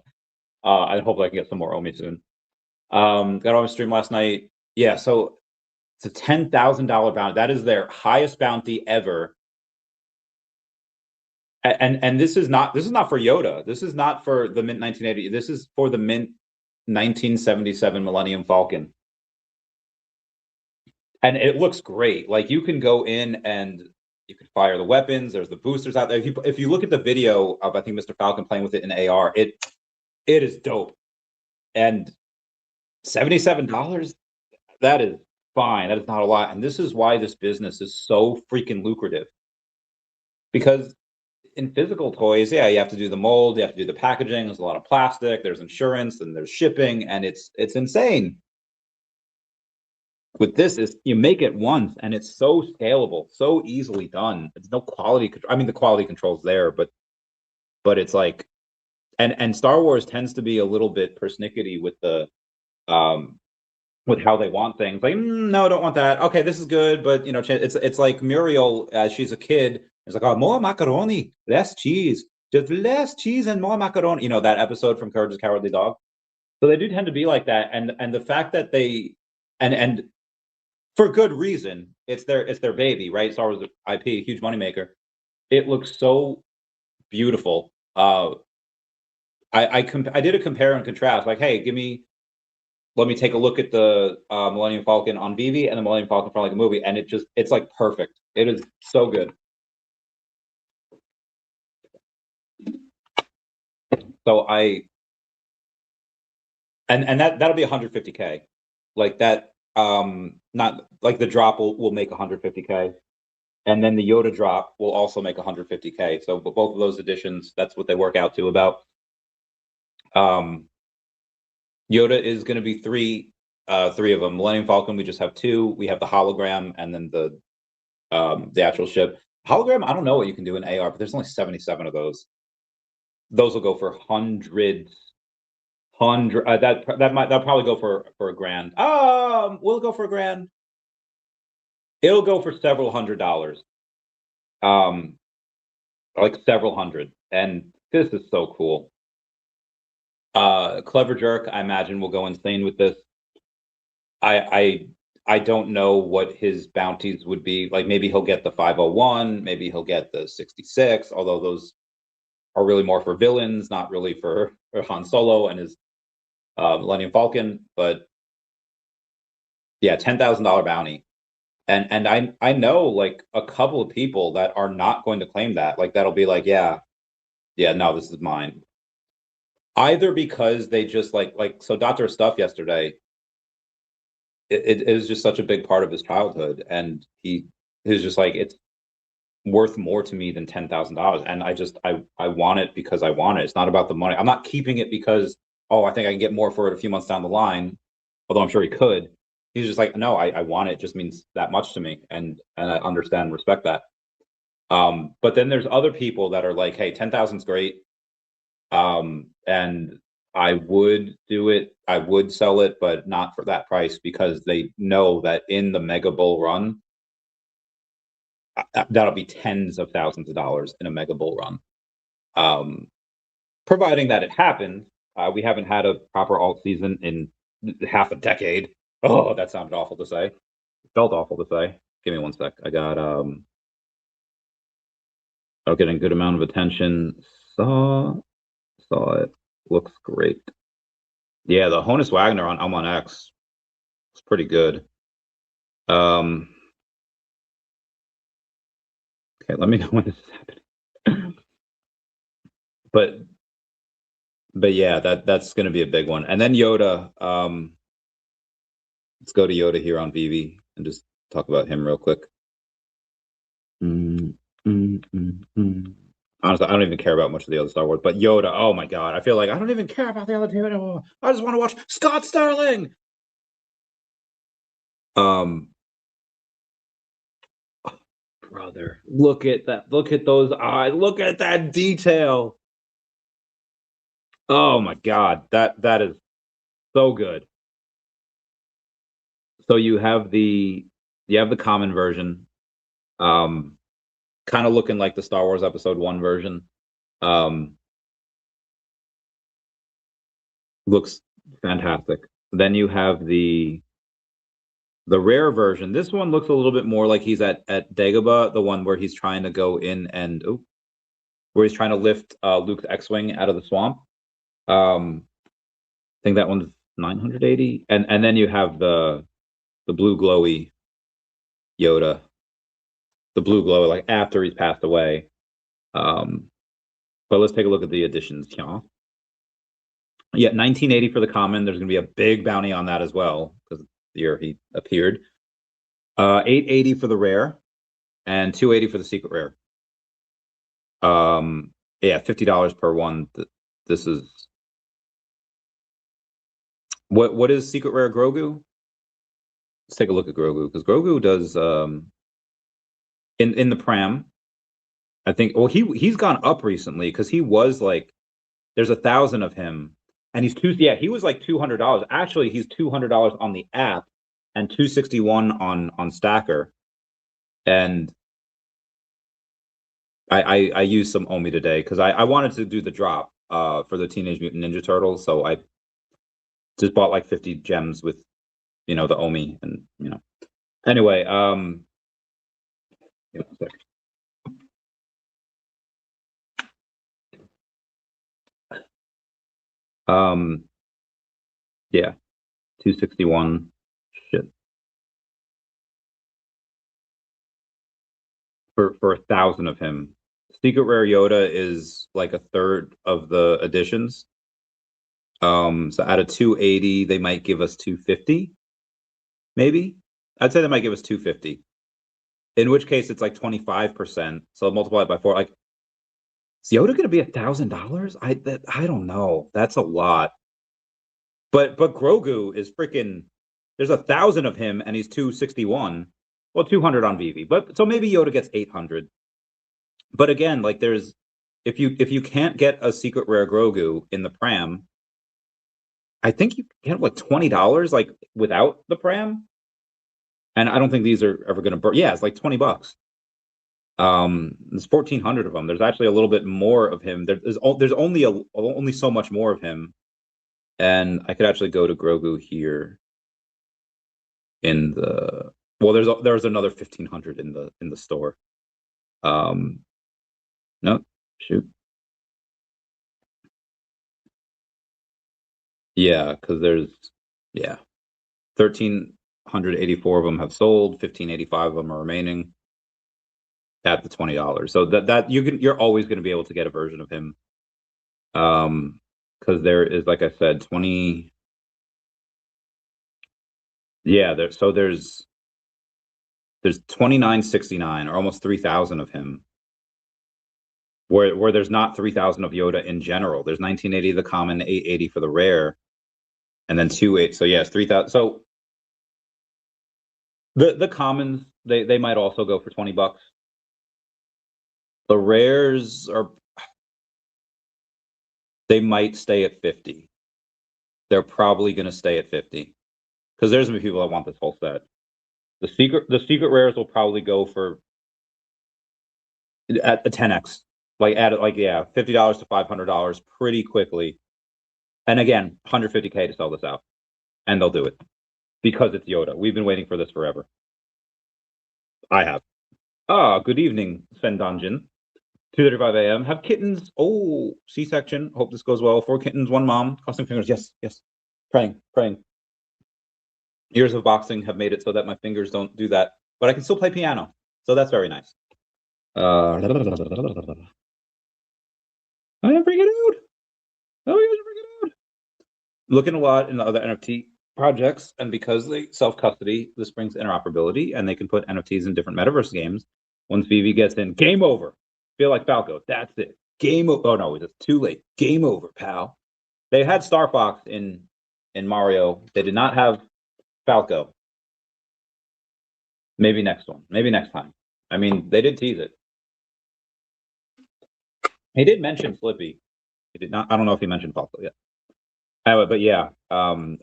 I hope I can get some more OMI soon. Got on my stream last night. Yeah, so it's a $10,000 bounty. That is their highest bounty ever. And this is not for Yoda. This is not for the mint 1980. This is for the mint 1977 Millennium Falcon. And it looks great. Like you can go in and you can fire the weapons. There's the boosters out there. If you look at the video of, I think, Mr. Falcon playing with it in AR, it is dope. And $77, that is fine. That is not a lot. And this is why this business is so freaking lucrative. Because in physical toys, yeah, you have to do the mold, you have to do the packaging. There's a lot of plastic. There's insurance and there's shipping, and it's insane. with this is you make it once and it's so scalable, so easily done. It's no quality control. I mean, the quality control's there, but it's like, and Star Wars tends to be a little bit persnickety with the with how they want things. Like, no, I don't want that. Okay, this is good, but you know, it's like Muriel as she's a kid. It's like, oh, more macaroni, less cheese, just less cheese and more macaroni. You know that episode from Courage the Cowardly Dog. So they do tend to be like that, and the fact that they and for good reason, it's their baby, right? Star Wars IP, huge moneymaker. It looks so beautiful. I did a compare and contrast. Like, hey, let me take a look at the Millennium Falcon on VeVe and the Millennium Falcon from like a movie, and it's like perfect. It is so good. So that'll be 150K, like that. Not like the drop will make 150K, and then the Yoda drop will also make 150K. So both of those editions, that's what they work out to about. Yoda is going to be three of them. Millennium Falcon, we just have two. We have the hologram, and then the actual ship. Hologram, I don't know what you can do in AR, but there's only 77 of those. Those will go for hundreds. That'll probably go for $1,000. Will it go for $1,000? It'll go for several $100s. Like several hundred. And this is so cool. Clever Jerk, I imagine, will go insane with this. I don't know what his bounties would be. Like maybe he'll get the 501, maybe he'll get the 66, although those are really more for villains, not really for Han Solo and his Millennium Falcon. But yeah, $10,000 bounty. And I know like a couple of people that are not going to claim that. Like that'll be like, yeah, no, this is mine. Either because they just like so Dr. Stuff yesterday, it is just such a big part of his childhood, and he was just like, it's worth more to me than $10,000, and I want it because I want it. It's not about the money. I'm not keeping it because, oh, I think I can get more for it a few months down the line, although I'm sure he could. He's just like, no, I want it. It just means that much to me, and I understand and respect that. But then there's other people that are like, hey, 10,000 is great. And I would do it. I would sell it, but not for that price, because they know that in the Mega Bull run, that'll be tens of thousands of dollars in a Mega Bull run. Providing that it happens. We haven't had a proper alt season in half a decade. Oh, that sounded awful to say. It felt awful to say. Give me one sec. I got getting a good amount of attention. Saw it. Looks great. Yeah, the Honus Wagner on M1X is pretty good. Okay, let me know when this is happening. but yeah, that's going to be a big one. And then Yoda. Let's go to Yoda here on VeVe and just talk about him real quick. Honestly, I don't even care about much of the other Star Wars, but Yoda, oh my God, I feel like I don't even care about the other two anymore. I just want to watch Scott Sterling. Brother, look at that. Look at those eyes. Look at that detail. Oh my God, that is so good. So you have the common version, kind of looking like the Star Wars Episode 1 version. Looks fantastic. Then you have the rare version. This one looks a little bit more like he's at Dagobah, the one where he's trying to go in and where he's trying to lift Luke's X-wing out of the swamp. I think that one's 980, and then you have the blue glowy Yoda, the blue glow like after he's passed away. But let's take a look at the additions, y'all. Yeah, 1980 for the common. There's going to be a big bounty on that as well, because the year he appeared. 880 for the rare, and 280 for the secret rare. Yeah, $50 per one. This is what is secret rare Grogu? let's take a look at Grogu, because Grogu does in the Pram. I think, well, he's gone up recently because he was like, there's 1,000 of him, and he's he was like $200. Actually, he's $200 on the app and 261 on Stacker. And I used some OMI today because I wanted to do the drop for the Teenage Mutant Ninja Turtles, so I just bought like 50 gems with, the OMI, and anyway, yeah, 261. Shit. For 1,000 of him. Secret Rare Yoda is like a third of the editions. So out of 280, they might give us 250, maybe. I'd say they might give us 250. In which case, it's like 25%. So multiply it by 4. Like, is Yoda going to be $1,000? I don't know. That's a lot. But Grogu is freaking. There's 1,000 of him, and he's 261. Well, 200 on VeVe. But so maybe Yoda gets 800. But again, like there's, if you can't get a secret rare Grogu in the Pram, I think you get like $20 like without the Pram. And I don't think these are ever going to burn. Yeah, it's like $20. There's 1,400 of them. There's actually a little bit more of him. There's only so much more of him. And I could actually go to Grogu here in the, well, there's another 1,500 in the store. No, shoot. Yeah, because there's 1,384 of them have sold, 1,585 of them are remaining at the $20. So that you're always going to be able to get a version of him. Because there is, like I said, 20. Yeah, there's 2,969 or almost 3,000 of him. Where there's not 3,000 of Yoda in general. There's 1,980 the common, 880 for the rare, and then 280. So yes, 3,000. So the commons they might also go for $20. The rares they might stay at 50. They're probably going to stay at 50 because there's gonna be people that want this whole set. The secret rares will probably go for at a 10x. Like add it, like $50 to $500 pretty quickly, and again, 150K to sell this out, and they'll do it because it's Yoda. We've been waiting for this forever. I have. Good evening, Sven Dungeon. 2:35 a.m. Have kittens. Oh, C-section. Hope this goes well. 4 kittens, 1 mom. Crossing fingers. Yes. Praying. Years of boxing have made it so that my fingers don't do that, but I can still play piano, so that's very nice. I am freaking out. Oh, you guys are freaking out. Looking a lot in the other NFT projects, and because they self-custody, this brings interoperability, and they can put NFTs in different metaverse games. Once VeVe gets in, game over. Feel like Falco. That's it. Game over. Oh no, it's too late. Game over, pal. They had Star Fox in Mario. They did not have Falco. Maybe next one. Maybe next time. I mean, they did tease it. He did mention Flippy. He did not. I don't know if he mentioned Falco yet. Anyway, but yeah.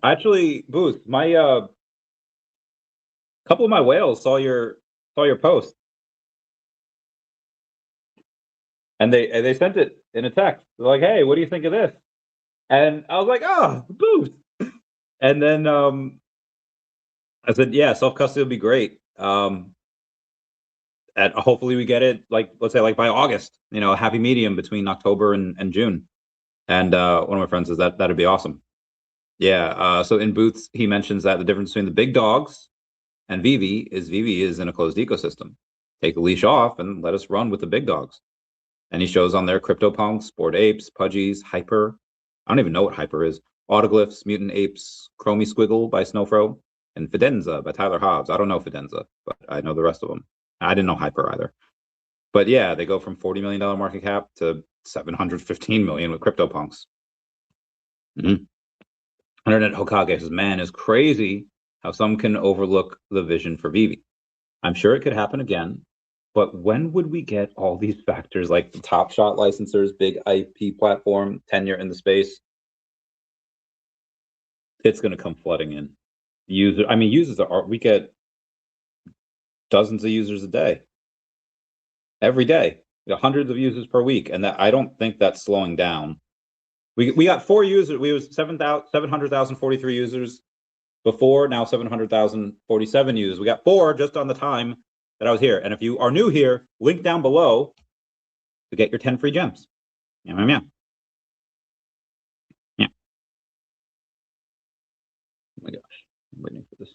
Actually, Booth, my couple of my whales saw your post, and they sent it in a text. They're like, "Hey, what do you think of this?" And I was like, "Oh, Booth." And then I said, "Yeah, self custody will be great." And hopefully we get it, like, let's say like by August, a happy medium between October and June. And one of my friends says that'd be awesome. Yeah. So in Booths, he mentions that the difference between the big dogs and VeVe is in a closed ecosystem. Take the leash off and let us run with the big dogs. And he shows on there CryptoPunks, Bored Apes, Pudgys, Hyper. I don't even know what Hyper is. Autoglyphs, Mutant Apes, Chromie Squiggle by Snowfro, and Fidenza by Tyler Hobbs. I don't know Fidenza, but I know the rest of them. I didn't know Hyper either. But yeah, they go from $40 million market cap to $715 million with CryptoPunks. Internet Hokage says, man, it's crazy how some can overlook the vision for VeVe. I'm sure it could happen again, but when would we get all these factors like the Top Shot licensors, big IP platform, tenure in the space? It's going to come flooding in. Users we get dozens of users a day, every day, hundreds of users per week, and that I don't think that's slowing down. We got 4 users. We was 700,043 users before, now 700,047 users. We got 4 just on the time that I was here. And if you are new here, link down below to get your 10 free gems. Yeah. Oh my gosh, I'm waiting for this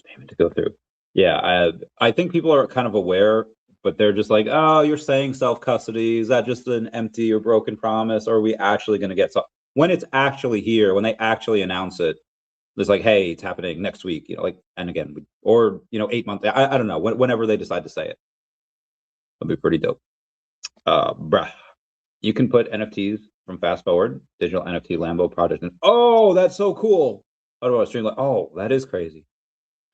payment to go through. Yeah, I think people are kind of aware, but they're just like, oh, you're saying self-custody. Is that just an empty or broken promise? Or are we actually going to get some? When it's actually here, when they actually announce it, it's like, hey, it's happening next week, and again, or 8 months. I don't know, whenever they decide to say it. That'll be pretty dope. Bruh, you can put NFTs from Fast Forward, digital NFT Lambo project. Oh, that's so cool. How do I stream? Like, oh, that is crazy.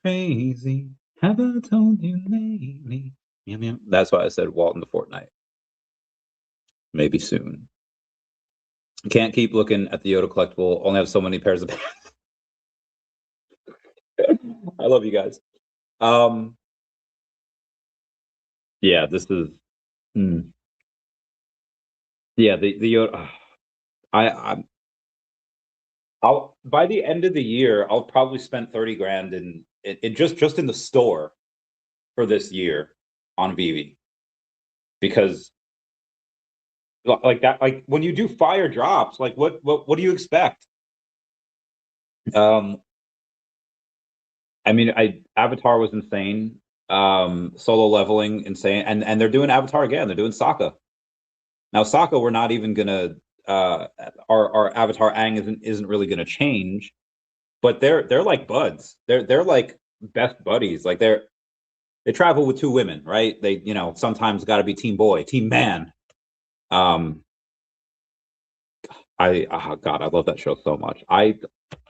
Crazy. Have I told you lately? Yeah. That's why I said Walton to Fortnite. Maybe soon. Can't keep looking at the Yoda collectible. Only have so many pairs of pants. I love you guys. Yeah, this is. Yeah, the Yoda. I'll by the end of the year, I'll probably spend 30 grand in just in the store for this year on VeVe, because like that, like when you do fire drops, like what do you expect? Avatar was insane. Solo leveling insane, and they're doing Avatar again. They're doing Sokka. Now Sokka, we're not even gonna our Avatar Aang isn't really gonna change, but they're like buds. They're like best buddies. Like they travel with 2 women, right? They sometimes got to be team boy, team man. God, I love that show so much. I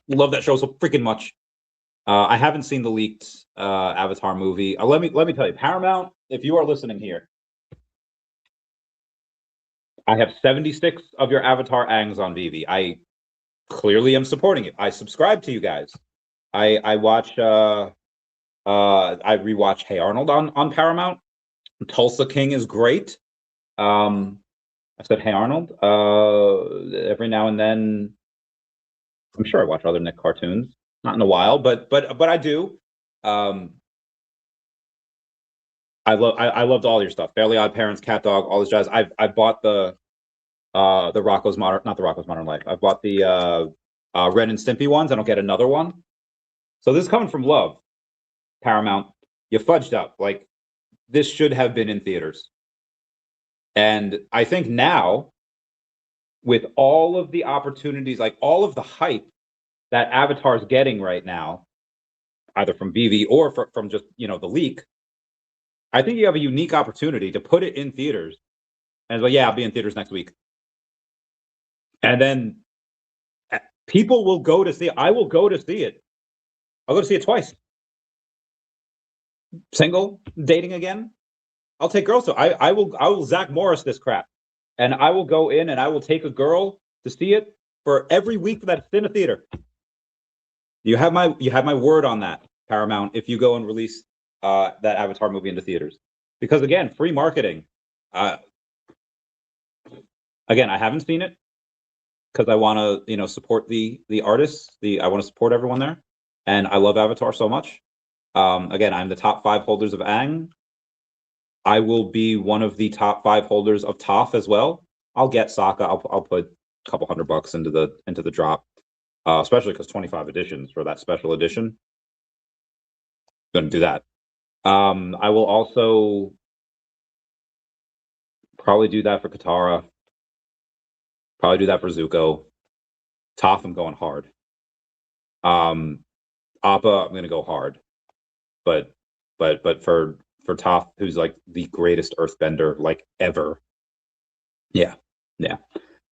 love that show so freaking much. I haven't seen the leaked Avatar movie. Let me tell you, Paramount, if you are listening here, I have 76 of your Avatar Aangs on VeVe. I clearly am supporting it. I subscribe to you guys. I watch I rewatch Hey Arnold on Paramount. Tulsa King is great. I said Hey Arnold. Every now and then, I'm sure I watch other Nick cartoons. Not in a while, but I do. I loved all your stuff. Fairly Odd Parents, Cat Dog, all this jazz. I bought the Rocco's Modern, not the Rocco's Modern Life. I bought the Ren and Stimpy ones. I don't get another one. So this is coming from love. Paramount, you fudged up. Like, this should have been in theaters. And I think now, with all of the opportunities, like all of the hype that Avatar's getting right now, either from VeVe or from just the leak, I think you have a unique opportunity to put it in theaters. And yeah, I'll be in theaters next week. And then people will go to see it. I will go to see it. I'll go to see it twice. Single, dating again. I'll take girls. So I will Zach Morris this crap, and I will go in and I will take a girl to see it for every week that's in a theater. You have my word on that, Paramount. If you go and release that Avatar movie into theaters, because again, free marketing. Again, I haven't seen it because I want to support the artists. I want to support everyone there, and I love Avatar so much. Again, I'm the top 5 holders of Aang. I will be one of the top 5 holders of Toph as well. I'll get Sokka. I'll put a couple $100 into the drop, especially because 25 editions for that special edition. Going to do that. I will also probably do that for Katara. Probably do that for Zuko. Toph, I'm going hard. Appa, I'm going to go hard. But for Toph, who's like the greatest earthbender like ever. Yeah.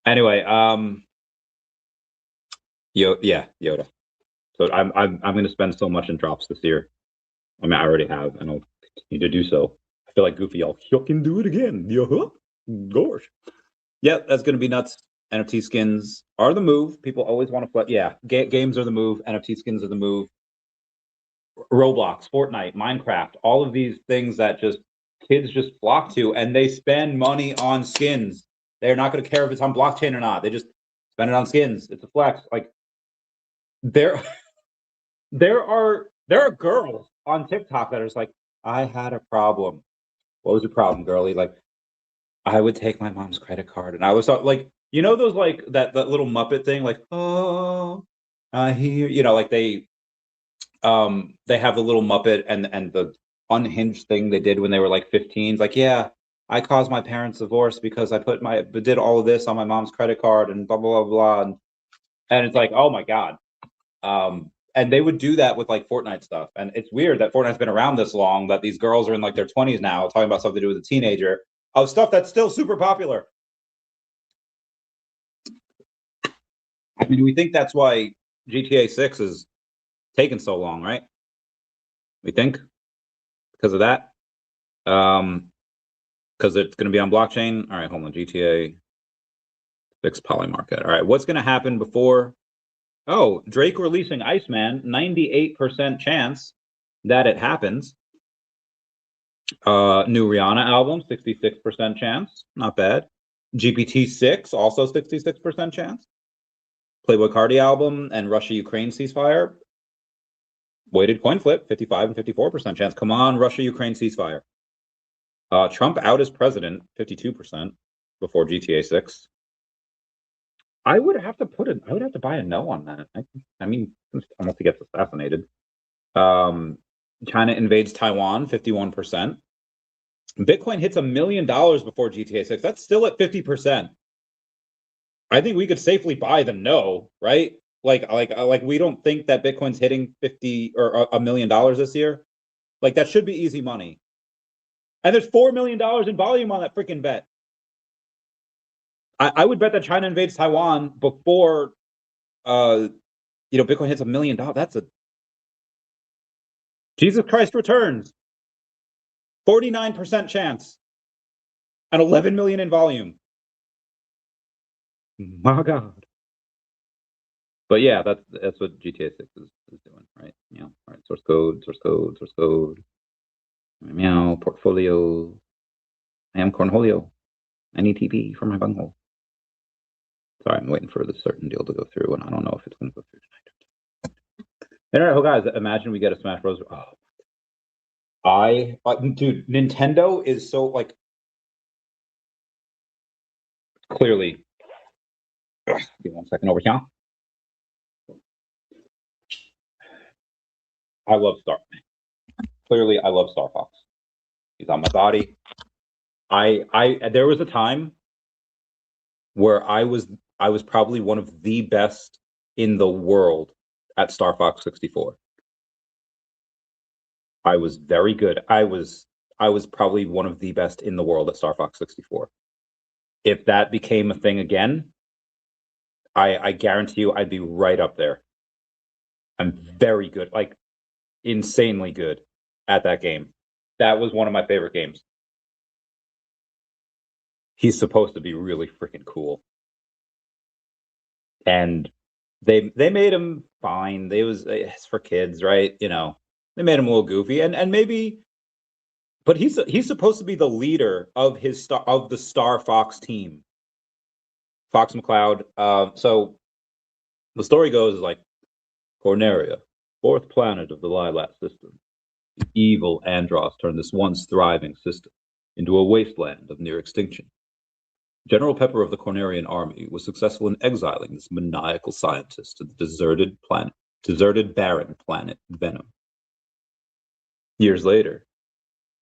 Anyway, Yoda. So I'm going to spend so much in drops this year. I mean, I already have, and I'll continue to do so. I feel like Goofy. I'll fucking do it again. Yeah, gosh. Yeah, that's going to be nuts. NFT skins are the move. People always want to play. Yeah, games are the move. NFT skins are the move. Roblox, Fortnite, Minecraft, all of these things that just kids just flock to, and they spend money on skins. They're not going to care if it's on blockchain or not. They just spend it on skins. It's a flex. Like there, there are girls on TikTok that are just like, I had a problem. What was your problem, girlie? Like, I would take my mom's credit card, and I was like, you know, those like that little Muppet thing, like, oh, I hear, you know, like they have the little Muppet and the unhinged thing they did when they were like 15. It's like, yeah, I caused my parents' divorce because I did all of this on my mom's credit card and blah blah blah blah. And it's like, oh my god. And they would do that with like Fortnite stuff. And it's weird that Fortnite's been around this long, that these girls are in like their 20s now talking about something to do with a teenager of stuff that's still super popular. I mean, we think that's why GTA 6 is taking so long, right? We think because of that. Because it's going to be on blockchain. All right, hold on. GTA 6 Polymarket. All right, what's going to happen before? Oh, Drake releasing Iceman, 98% chance that it happens. New Rihanna album, 66% chance. Not bad. GPT-6, also 66% chance. Playboi Carti album and Russia-Ukraine ceasefire. Weighted coin flip, 55 and 54% chance. Come on, Russia-Ukraine ceasefire. Trump out as president, 52% before GTA 6. I would have to buy a no on that. I mean, unless he gets assassinated. China invades Taiwan, 51%. Bitcoin hits $1 million before GTA 6. That's still at 50%. I think we could safely buy the no, right? Like we don't think that Bitcoin's hitting 50 or $1 million this year. Like that should be easy money. And there's $4 million in volume on that freaking bet. I would bet that China invades Taiwan before, Bitcoin hits $1 million. That's a Jesus Christ returns. 49% chance. And 11 million in volume. My God. But yeah, that's what GTA 6 is doing, right? Yeah. All right. Source code. Meow. Portfolio. I am Cornholio. I need TP for my bunghole. Sorry, I'm waiting for this certain deal to go through, and I don't know if it's going to go through tonight. All right, well, guys, imagine we get a Smash Bros. Dude, Nintendo is so like clearly. Give me 1 second over here. I love Clearly, I love Star Fox. He's on my body. There was a time where I was probably one of the best in the world at Star Fox 64. I was very good. I was probably one of the best in the world at Star Fox 64. If that became a thing again, I guarantee you I'd be right up there. I'm very good, like insanely good at that game. That was one of my favorite games. He's supposed to be really freaking cool. And they made him fine. It's for kids, right? You know, they made him a little goofy and maybe, but he's supposed to be the leader of the Star Fox team. Fox McCloud. So the story goes is like Corneria, fourth planet of the Lilat system. The evil Andross turned this once thriving system into a wasteland of near extinction. General Pepper of the Cornerian army was successful in exiling this maniacal scientist to the deserted barren planet Venom. Years later,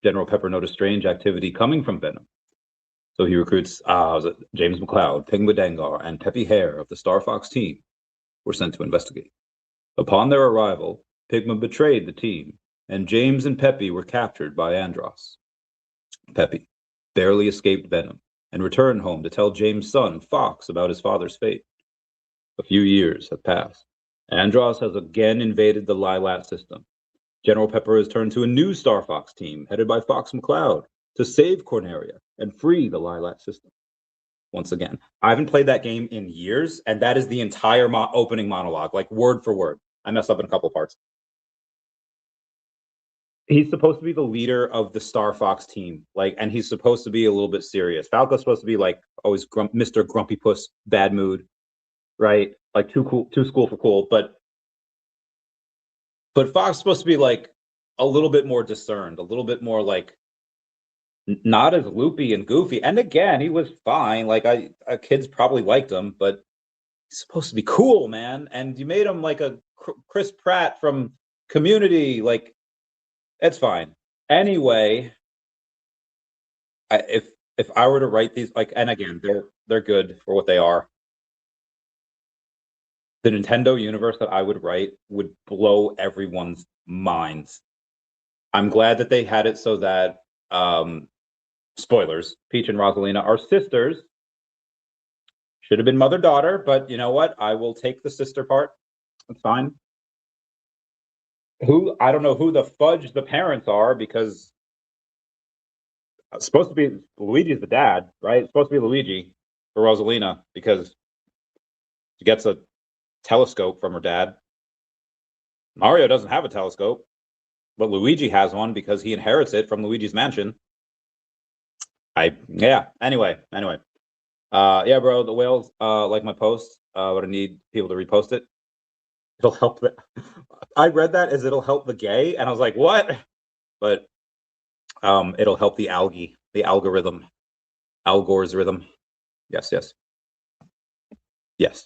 General Pepper noticed strange activity coming from Venom. So he recruits James McCloud, Pigma Dengar, and Peppy Hare of the Star Fox team were sent to investigate. Upon their arrival, Pigma betrayed the team, and James and Peppy were captured by Andross. Peppy barely escaped Venom and returned home to tell James' son, Fox, about his father's fate. A few years have passed, Andros has again invaded the Lilat system. General Pepper has turned to a new Star Fox team, headed by Fox McCloud, to save Corneria and free the Lilat system. Once again, I haven't played that game in years, and that is the entire opening monologue, like word for word. I messed up in a couple of parts. He's supposed to be the leader of the Star Fox team, like, and he's supposed to be a little bit serious. Falco's supposed to be like always Mr. Grumpy Puss, bad mood, right? Like too cool, too school for cool. But Fox is supposed to be like a little bit more discerned, a little bit more like not as loopy and goofy. And again, he was fine. Like kids probably liked him, but he's supposed to be cool, man. And you made him like a Chris Pratt from Community. Like, it's fine. Anyway, if I were to write these, like, and again, they're good for what they are. The Nintendo universe that I would write would blow everyone's minds. I'm glad that they had it so that spoilers, Peach and Rosalina are sisters. Should have been mother-daughter, but you know what? I will take the sister part. It's fine. I don't know who the fudge the parents are, because it's supposed to be Luigi's the dad, right? It's supposed to be Luigi for Rosalina because she gets a telescope from her dad. Mario doesn't have a telescope, but Luigi has one because he inherits it from Luigi's mansion. Anyway. Yeah, bro, the whales like my post, but I need people to repost it. It'll help I read that as it'll help the gay, and I was like, what? But it'll help the algorithm. Al Gore's rhythm. Yes,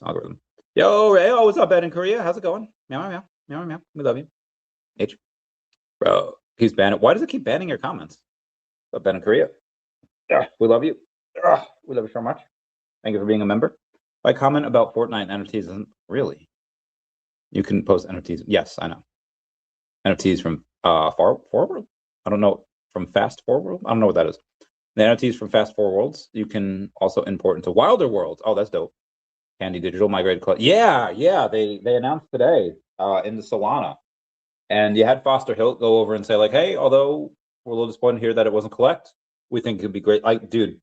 algorithm. Yo, what's up, Ben in Korea? How's it going? Meow. We love you. H. Bro, he's banning. Why does it keep banning your comments? What's up, Ben in Korea? We love you. We love you so much. Thank you for being a member. My comment about Fortnite NFTs isn't really. You can post NFTs. Yes, I know. NFTs from Far Forward? I don't know. From Fast Forward? I don't know what that is. The NFTs from Fast Forward Worlds, you can also import into Wilder Worlds. Oh, that's dope. Candy Digital migrated. Yeah. They announced today in the Solana. And you had Foster Hilt go over and say, like, hey, although we're a little disappointed here that it wasn't collect, we think it could be great. Like, dude,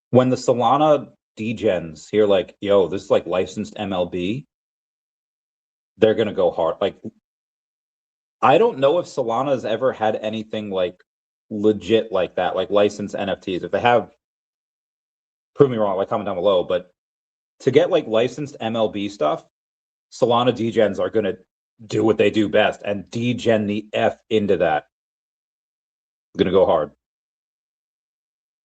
when the Solana degens hear, like, yo, this is like licensed MLB, they're going to go hard. Like, I don't know if Solana has ever had anything like legit like that, like licensed NFTs. If they have, prove me wrong, like comment down below. But to get like licensed MLB stuff, Solana degens are going to do what they do best and degen the F into that. Going to go hard.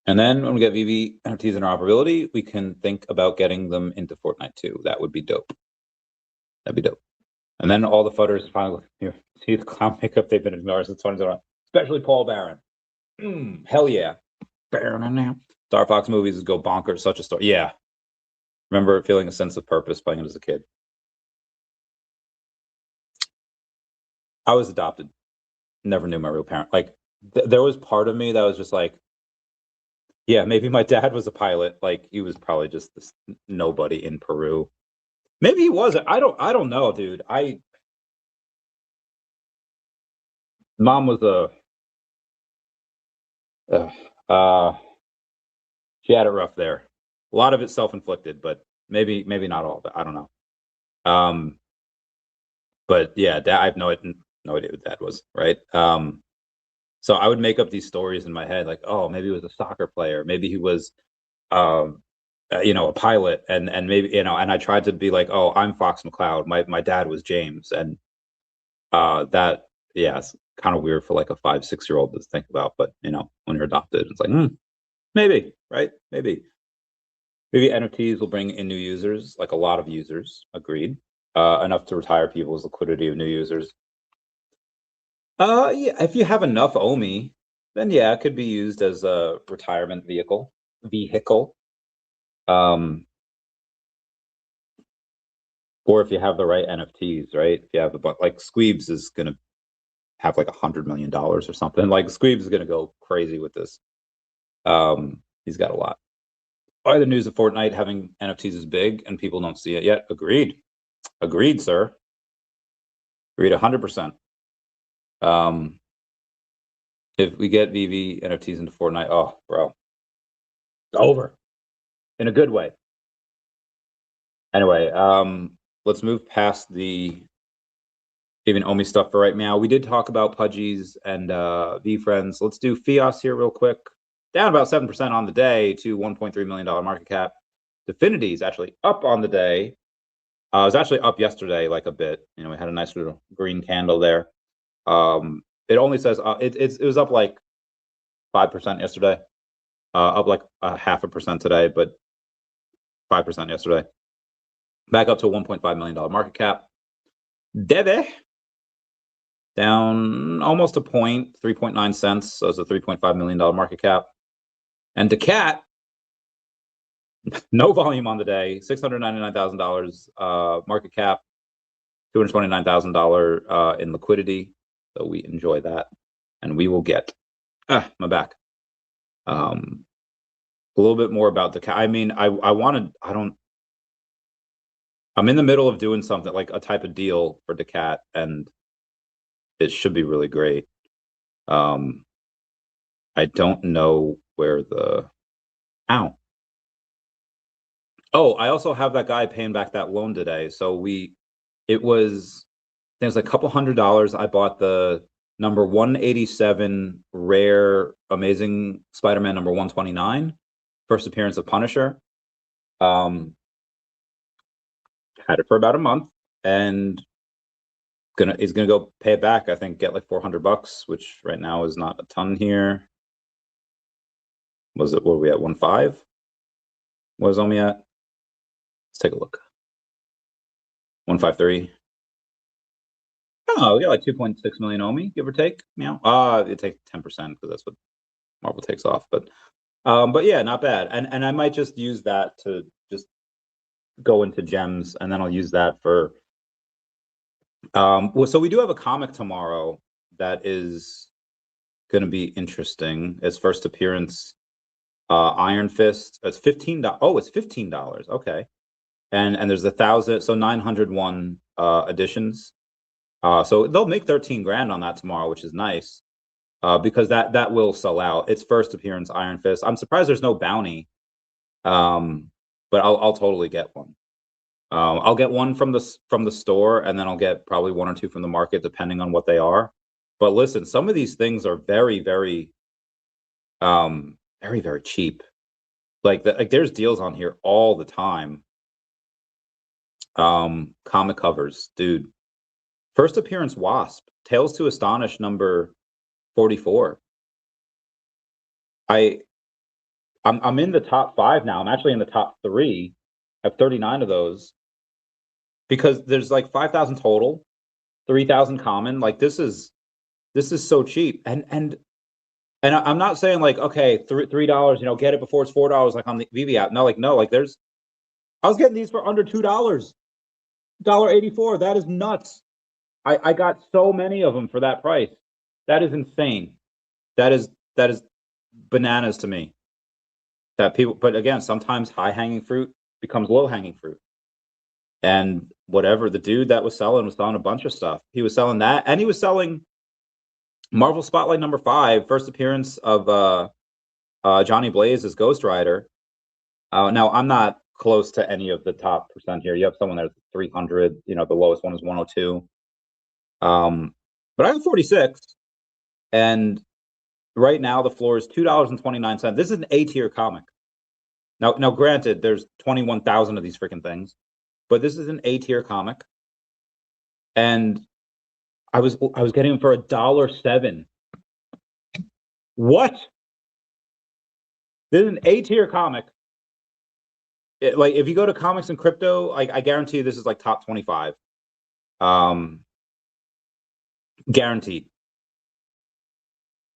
And then when we get VeVe NFTs interoperability, we can think about getting them into Fortnite too. That would be dope. That'd be dope. And then all the fudders finally see the clown makeup they've been ignoring since 2021, especially Paul Barron. Hell yeah. Barron now. Star Fox movies go bonkers. Such a story. Yeah. Remember feeling a sense of purpose playing it as a kid. I was adopted. Never knew my real parent. Like, there was part of me that was just like, yeah, maybe my dad was a pilot. Like, he was probably just this nobody in Peru. Maybe he wasn't. I don't know, dude. Mom was she had it rough there. A lot of it self-inflicted, but maybe not all of it. I don't know. But yeah, Dad, I have no idea who Dad was, right? So I would make up these stories in my head, like, oh, maybe he was a soccer player, maybe he was a pilot, and maybe, and I tried to be like, oh, I'm Fox McCloud, my dad was James, and that, yeah, it's kind of weird for like a 5-6-year-old to think about, but when you're adopted, it's like, maybe, right? Maybe NFTs will bring in new users, like a lot of users, agreed, enough to retire people's liquidity of new users. Yeah, if you have enough OMI, then yeah, it could be used as a retirement vehicle. Or if you have the right NFTs, right? If you have like Squeebs is gonna have like $100 million or something. Like Squeebs is gonna go crazy with this. He's got a lot. Why the news of Fortnite having NFTs is big and people don't see it yet? Agreed. Agreed, sir. Agreed 100%. If we get VeVe NFTs into Fortnite, oh, bro, it's over in a good way. Anyway, let's move past the even OMI stuff for right now. We did talk about Pudgys and VeeFriends. Let's do Fios here real quick. Down about 7% on the day to $1.3 million market cap. DEFFINITY is actually up on the day. It was actually up yesterday, like a bit. You know, we had a nice little green candle there. It only says it was up like 5% yesterday, up like 0.5% today, but 5% yesterday. Back up to a $1.5 million market cap. DEVVE down almost a point, 3.9 cents. So it's a $3.5 million market cap. And DACAT, no volume on the day, $699,000 market cap, $229,000 in liquidity. So we enjoy that, and we will get my back. A little bit more about DACAT. I mean, I'm in the middle of doing something like a type of deal for DACAT, and it should be really great. I don't know where the Oh, I also have that guy paying back that loan today. So it was a couple $100. I bought the number 187 rare Amazing Spider-Man number 129, first appearance of Punisher. Had it for about a month, and he's gonna go pay it back. I think get like $400, which right now is not a ton here. What were we at 1.5? What was OMI at? Let's take a look. 153. Oh, we got like 2.6 million OMI, give or take. Meow. It takes 10% because that's what Marvel takes off. But yeah, not bad. And I might just use that to just go into gems, and then I'll use that for. Well, so we do have a comic tomorrow that is going to be interesting. Its first appearance, Iron Fist. It's $15. Oh, it's $15. Okay. And there's 901 editions. So they'll make 13 grand on that tomorrow, which is nice, because that will sell out. Its first appearance, Iron Fist. I'm surprised there's no bounty, but I'll totally get one. I'll get one from the store, and then I'll get probably one or two from the market, depending on what they are. But listen, some of these things are very, very, very, very cheap. Like there's deals on here all the time. Comic covers, dude. First appearance Wasp, Tales to Astonish number 44. I'm in the top 5 now. I'm actually in the top 3. I have 39 of those, because there's like 5,000 total, 3,000 common. Like this is so cheap. And I'm not saying like, okay, $3, you know, get it before it's $4 like on the VeVe app. No, like I was getting these for under $2, $1.84. That is nuts. I got so many of them for that price. That is insane. That is bananas to me. That people, but again, sometimes high hanging fruit becomes low hanging fruit. And whatever, the dude that was selling a bunch of stuff. He was selling that, and he was selling Marvel Spotlight number 5, first appearance of Johnny Blaze as Ghost Rider. Now I'm not close to any of the top percent here. You have someone that's 300. You know, the lowest one is 102. But I have 46, and right now the floor is $2.29. This is an A tier comic. Now, granted, there's 21,000 of these freaking things, but this is an A tier comic, and I was getting them for $1.07. What? This is an A tier comic. Like if you go to comics and crypto, like I guarantee you this is like top 25. Guaranteed.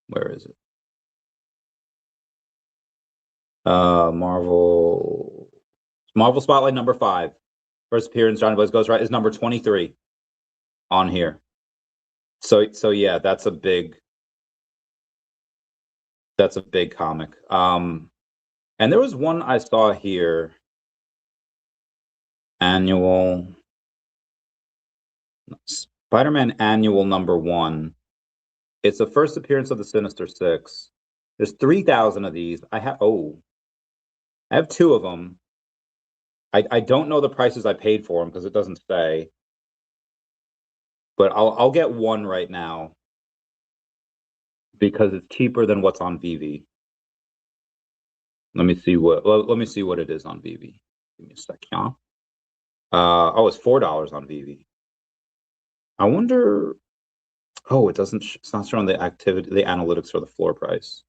Where is it? Marvel Spotlight number 5, first appearance Johnny Blaze Ghost Rider is number 23 on here. So yeah, that's a big comic. And there was one I saw here, annual. Spider-Man Annual #1. It's the first appearance of the Sinister Six. There's 3,000 of these. I have 2 of them. I don't know the prices I paid for them because it doesn't say. But I'll get one right now because it's cheaper than what's on VeVe. Let me see what it is on VeVe. Give me a second. It's $4 on VeVe. I wonder. Oh, it's not showing the analytics for the floor price.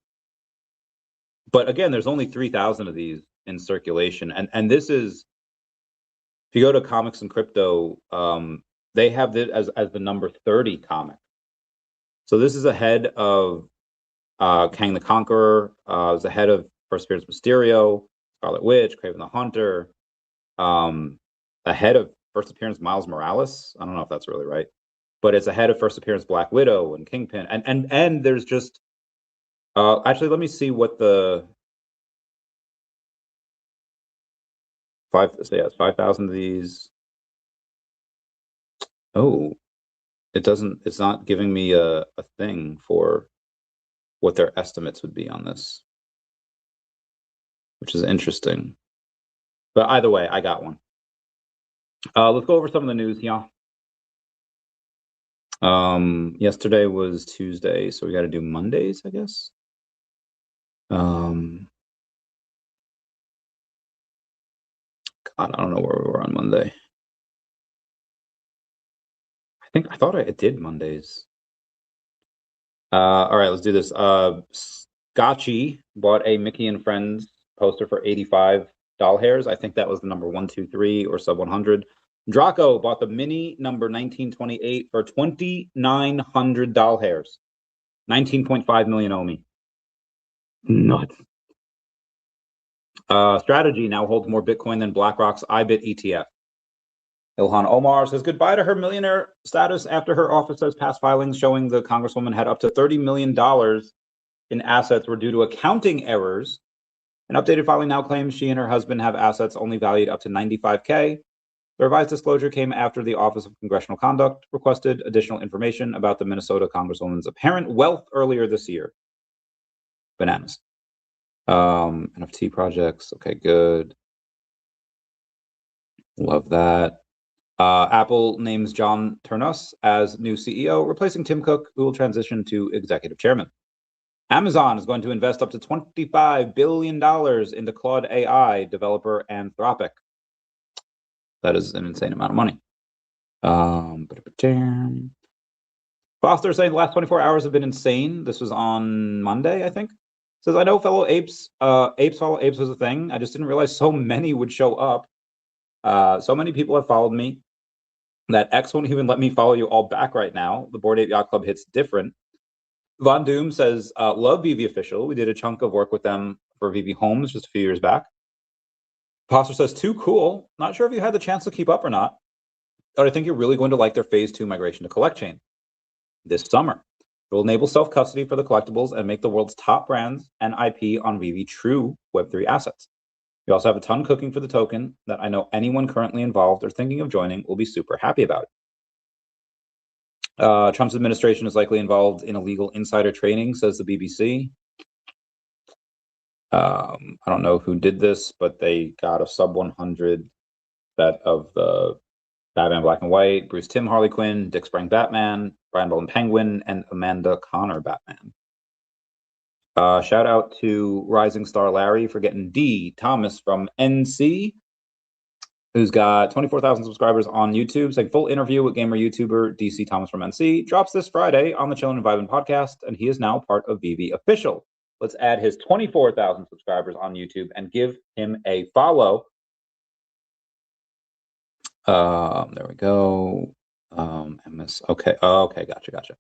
But again, there's only 3,000 of these in circulation, and this is, if you go to Comics and Crypto, they have it as the number 30 comic. So this is ahead of Kang the Conqueror. Is ahead of First Appearance Mysterio, Scarlet Witch, Kraven the Hunter. Ahead of First Appearance Miles Morales. I don't know if that's really right, but it's ahead of First Appearance Black Widow and Kingpin. And there's just actually, let me see what the 5,000 of these. Oh, it's not giving me a thing for what their estimates would be on this, which is interesting. But either way, I got one. Let's go over some of the news here. Yesterday was Tuesday, so we got to do Mondays, I guess. God, I don't know where we were on Monday. I thought I did Mondays. All right, let's do this. Scotchy bought a Mickey and Friends poster for 85 doll hairs. I think that was the number 123 or sub 100. Draco bought the mini number 1928 for 2,900 doll hairs. 19.5 million OMI. Nuts. Strategy now holds more Bitcoin than BlackRock's IBIT ETF. Ilhan Omar says goodbye to her millionaire status after her office says past filings showing the Congresswoman had up to $30 million in assets were due to accounting errors. An updated filing now claims she and her husband have assets only valued up to $95K. The revised disclosure came after the Office of Congressional Conduct requested additional information about the Minnesota Congresswoman's apparent wealth earlier this year. Bananas. NFT projects. Okay, good. Love that. Apple names John Ternus as new CEO, replacing Tim Cook, who will transition to executive chairman. Amazon is going to invest up to $25 billion into Claude AI developer Anthropic. That is an insane amount of money. Foster saying the last 24 hours have been insane. This was on Monday, I think. Says, I know fellow apes, apes follow apes was a thing. I just didn't realize so many would show up. So many people have followed me that X won't even let me follow you all back right now. The Bored Ape Yacht Club hits different. Von Doom says, love VeVe Official. We did a chunk of work with them for VeVe Homes just a few years back. Foster says, too cool. Not sure if you had the chance to keep up or not, but I think you're really going to like their phase 2 migration to CollectChain this summer. It will enable self-custody for the collectibles and make the world's top brands and IP on VeVe true Web3 assets. We also have a ton cooking for the token that I know anyone currently involved or thinking of joining will be super happy about it. Trump's administration is likely involved in illegal insider trading, says the BBC. I don't know who did this, but they got a sub 100 set of the Batman Black and White, Bruce Timm Harley Quinn, Dick Sprang Batman, Brian Boland Penguin, and Amanda Connor Batman. Shout out to Rising Star Larry for getting D. Thomas from NC, who's got 24,000 subscribers on YouTube, saying full interview with gamer YouTuber DC Thomas from NC drops this Friday on the Chillin' and Vibin' podcast, and he is now part of VeVe Official. Let's add his 24,000 subscribers on YouTube and give him a follow. There we go. MS. Okay. Okay. Gotcha.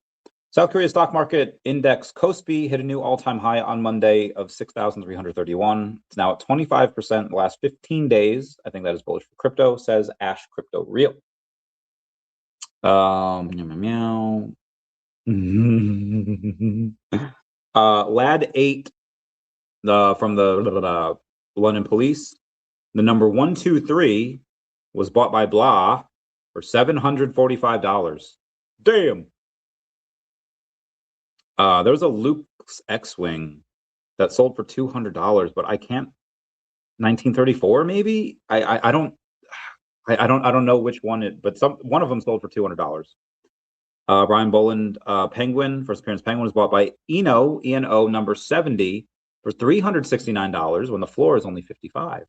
South Korea stock market index KOSPI hit a new all-time high on Monday of 6,331. It's now at 25% in the last 15 days. I think that is bullish for crypto, says Ash Crypto Real. Lad 8 from the London police. The number 123 was bought by blah for $745. Damn. There was a Luke's X-Wing that sold for $200, but I can't. 1934 maybe. I don't know which one but one of them sold for $200. Brian Boland Penguin, first appearance Penguin, was bought by Eno number 70 for $369 when the floor is only 55.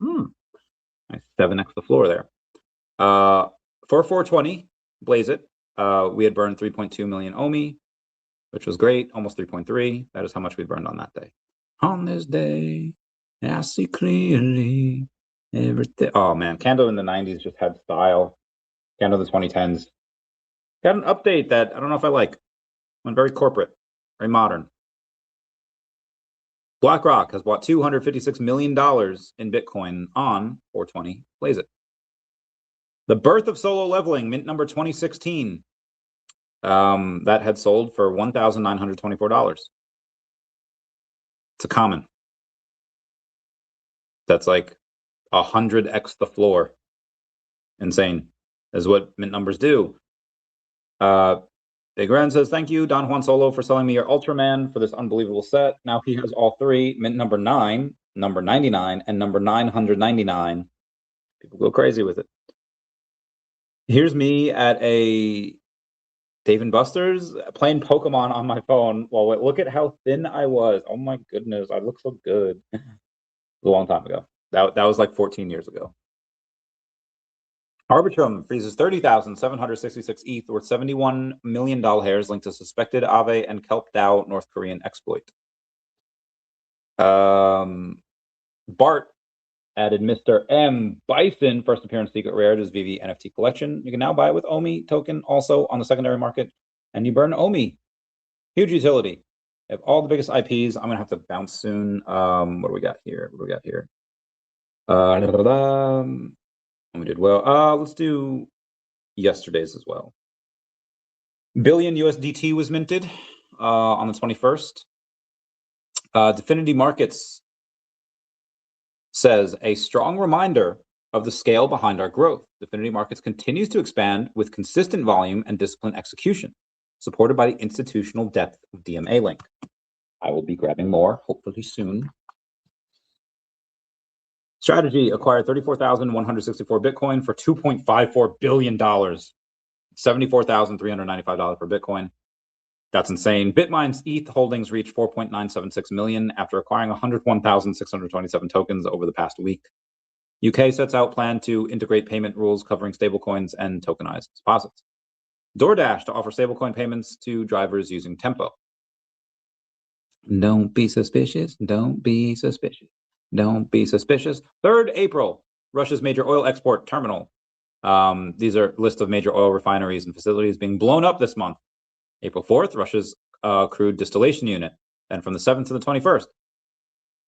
Nice 7x the floor there. For 420, Blaze It. We had burned 3.2 million OMI, which was great, almost 3.3. That is how much we burned on that day. On this day, I see clearly everything. Oh man, Candle in the 90s just had style. Candle in the 2010s got an update that I don't know if I like. Went very corporate, very modern. BlackRock has bought $256 million in Bitcoin on 420. Blaze It. The birth of solo leveling, mint number 2016. That had sold for $1,924. It's a common. That's like 100x the floor. Insane. Is what mint numbers do. Big Ren says, thank you, Don Juan Solo, for selling me your Ultraman for this unbelievable set. Now he has all three, mint number 9, number 99, and number 999. People go crazy with it. Here's me at a Dave & Buster's playing Pokemon on my phone. Well, look at how thin I was. Oh my goodness, I look so good. A long time ago. That was like 14 years ago. Arbitrum freezes 30,766 ETH worth $71 million hairs linked to suspected Aave and Kelp DAO North Korean exploit. Bart added Mr. M. Bison, first appearance secret rare to his VeVe NFT collection. You can now buy it with OMI token also on the secondary market, and you burn OMI. Huge utility. They have all the biggest IPs. I'm going to have to bounce soon. What do we got here? We did well. Let's do yesterday's as well. Billion USDT was minted on the 21st. Definity Markets says, a strong reminder of the scale behind our growth. Definity Markets continues to expand with consistent volume and disciplined execution, supported by the institutional depth of DMA Link. I will be grabbing more, hopefully soon. Strategy acquired 34,164 Bitcoin for $2.54 billion, $74,395 per Bitcoin. That's insane. Bitmine's ETH holdings reached 4.976 million after acquiring 101,627 tokens over the past week. UK sets out plan to integrate payment rules covering stablecoins and tokenized deposits. DoorDash to offer stablecoin payments to drivers using Tempo. Don't be suspicious. Don't be suspicious. Don't be suspicious. 3rd April, Russia's major oil export terminal. These are a list of major oil refineries and facilities being blown up this month. April 4th, Russia's crude distillation unit. And from the 7th to the 21st,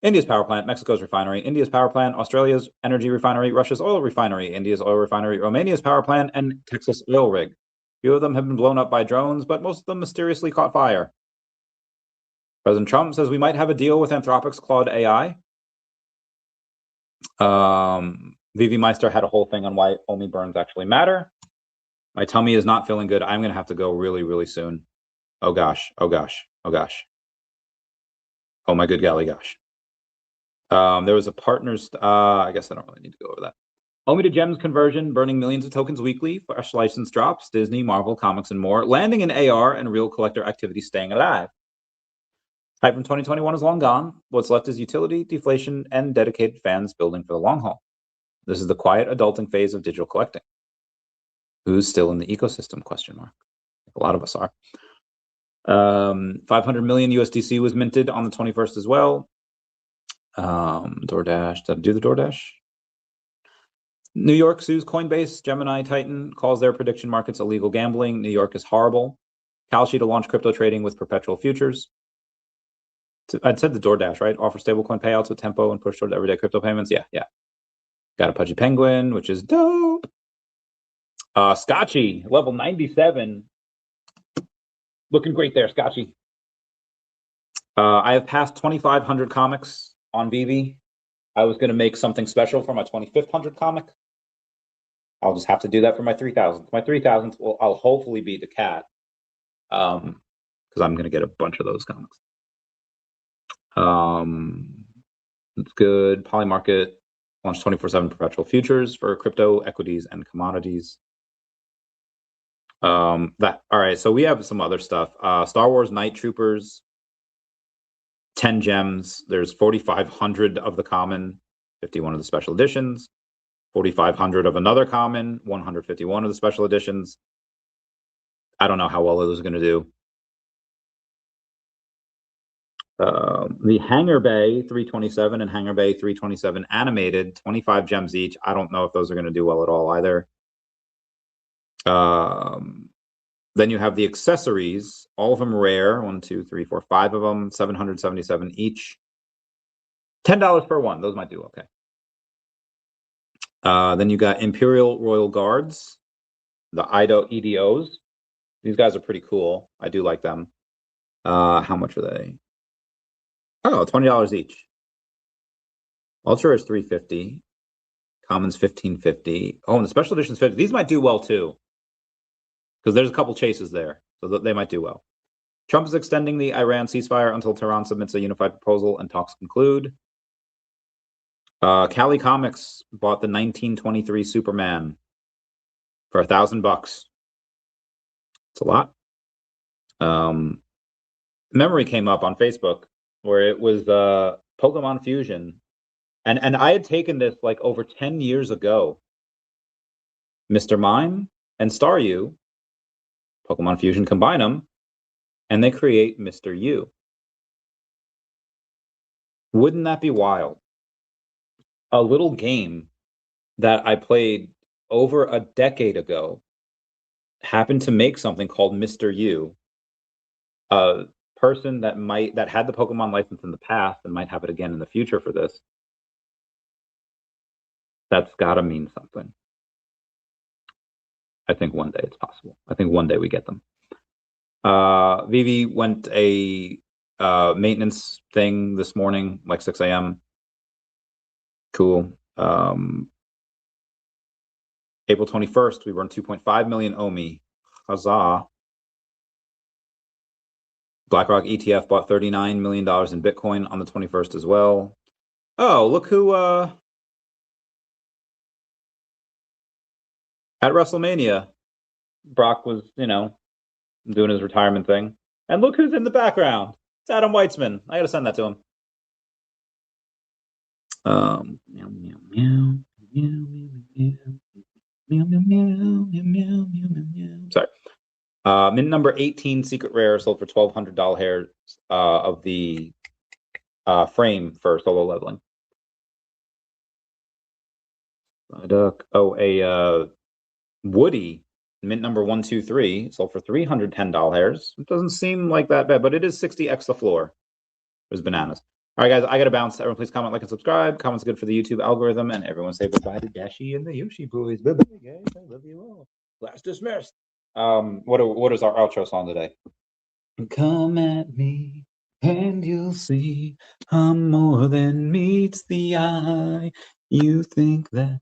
India's power plant, Mexico's refinery, India's power plant, Australia's energy refinery, Russia's oil refinery, India's oil refinery, Romania's power plant, and Texas oil rig. Few of them have been blown up by drones, but most of them mysteriously caught fire. President Trump says we might have a deal with Anthropic's Claude AI. VeVe Meister had a whole thing on why only burns actually matter. My tummy is not feeling good. I'm going to have to go really, really soon. Oh gosh, oh gosh, oh gosh. Oh my good golly gosh. There was a partner's, I guess I don't really need to go over that. OMI to Gems conversion, burning millions of tokens weekly, fresh license drops, Disney, Marvel, comics, and more, landing in AR and real collector activity staying alive. Hype from 2021 is long gone. What's left is utility, deflation, and dedicated fans building for the long haul. This is the quiet adulting phase of digital collecting. Who's still in the ecosystem, question mark. A lot of us are. 500 million USDC was minted on the 21st as well. DoorDash, did I do the DoorDash? New York sues Coinbase, Gemini, Titan, calls their prediction markets illegal gambling. New York is horrible. Kalshi to launch crypto trading with perpetual futures. I'd said the DoorDash, right? Offer stablecoin payouts with Tempo and push toward everyday crypto payments. Yeah. Got a Pudgy Penguin, which is dope. Scotchy, level 97. Looking great there, Scotchy. I have passed 2,500 comics on VeVe. I was going to make something special for my 2,500 comic. I'll just have to do that for my 3,000th. My 3,000th, I'll hopefully be the cat, because I'm going to get a bunch of those comics. It's good. Polymarket launched 24/7 perpetual futures for crypto, equities, and commodities. All right, so we have some other stuff. Star Wars Night Troopers, 10 gems. There's 4,500 of the common, 51 of the special editions, 4,500 of another common, 151 of the special editions. I don't know how well those are going to do. The Hangar Bay 327 and Hangar Bay 327 animated, 25 gems each. I don't know if those are going to do well at all either. Then you have the accessories, all of them rare. 1, 2, 3, 4, 5 of them, 777 each. $10 per one. Those might do okay. Then you got Imperial Royal Guards, the EDOs. These guys are pretty cool. I do like them. How much are they? Oh, $20 each. Ultra is $350. Commons $15.50. Oh, and the special edition's $50. These might do well too, because there's a couple chases there, so they might do well. Trump is extending the Iran ceasefire until Tehran submits a unified proposal and talks conclude. Cali Comics bought the 1923 Superman for $1,000. It's a lot. Memory came up on Facebook where it was Pokemon Fusion, and I had taken this like over 10 years ago. Mr. Mime and Staryu, Pokemon Fusion, combine them, and they create Mr. U. Wouldn't that be wild? A little game that I played over a decade ago happened to make something called Mr. U. A person that had the Pokemon license in the past and might have it again in the future for this. That's gotta mean something. I think one day it's possible. I think one day we get them. VeVe went a maintenance thing this morning, like 6 a.m. Cool. April 21st, we burned 2.5 million OMI. Huzzah. BlackRock ETF bought $39 million in Bitcoin on the 21st as well. Oh, look who at WrestleMania, Brock was, doing his retirement thing. And look who's in the background. It's Adam Weitzman. I got to send that to him. Sorry. Mint number 18 secret rare sold for $1,200 of the frame for solo leveling. A Woody mint number 123 sold for $310. It doesn't seem like that bad, but it is 60x the floor. It was bananas. All right, guys, I gotta bounce. Everyone, please comment, like, and subscribe. Comments good for the YouTube algorithm, and everyone say goodbye to Dashi and the Yoshi boys. Bye bye, guys. I love you all. Class dismissed. What is our outro song today? Come at me, and you'll see I'm more than meets the eye. You think that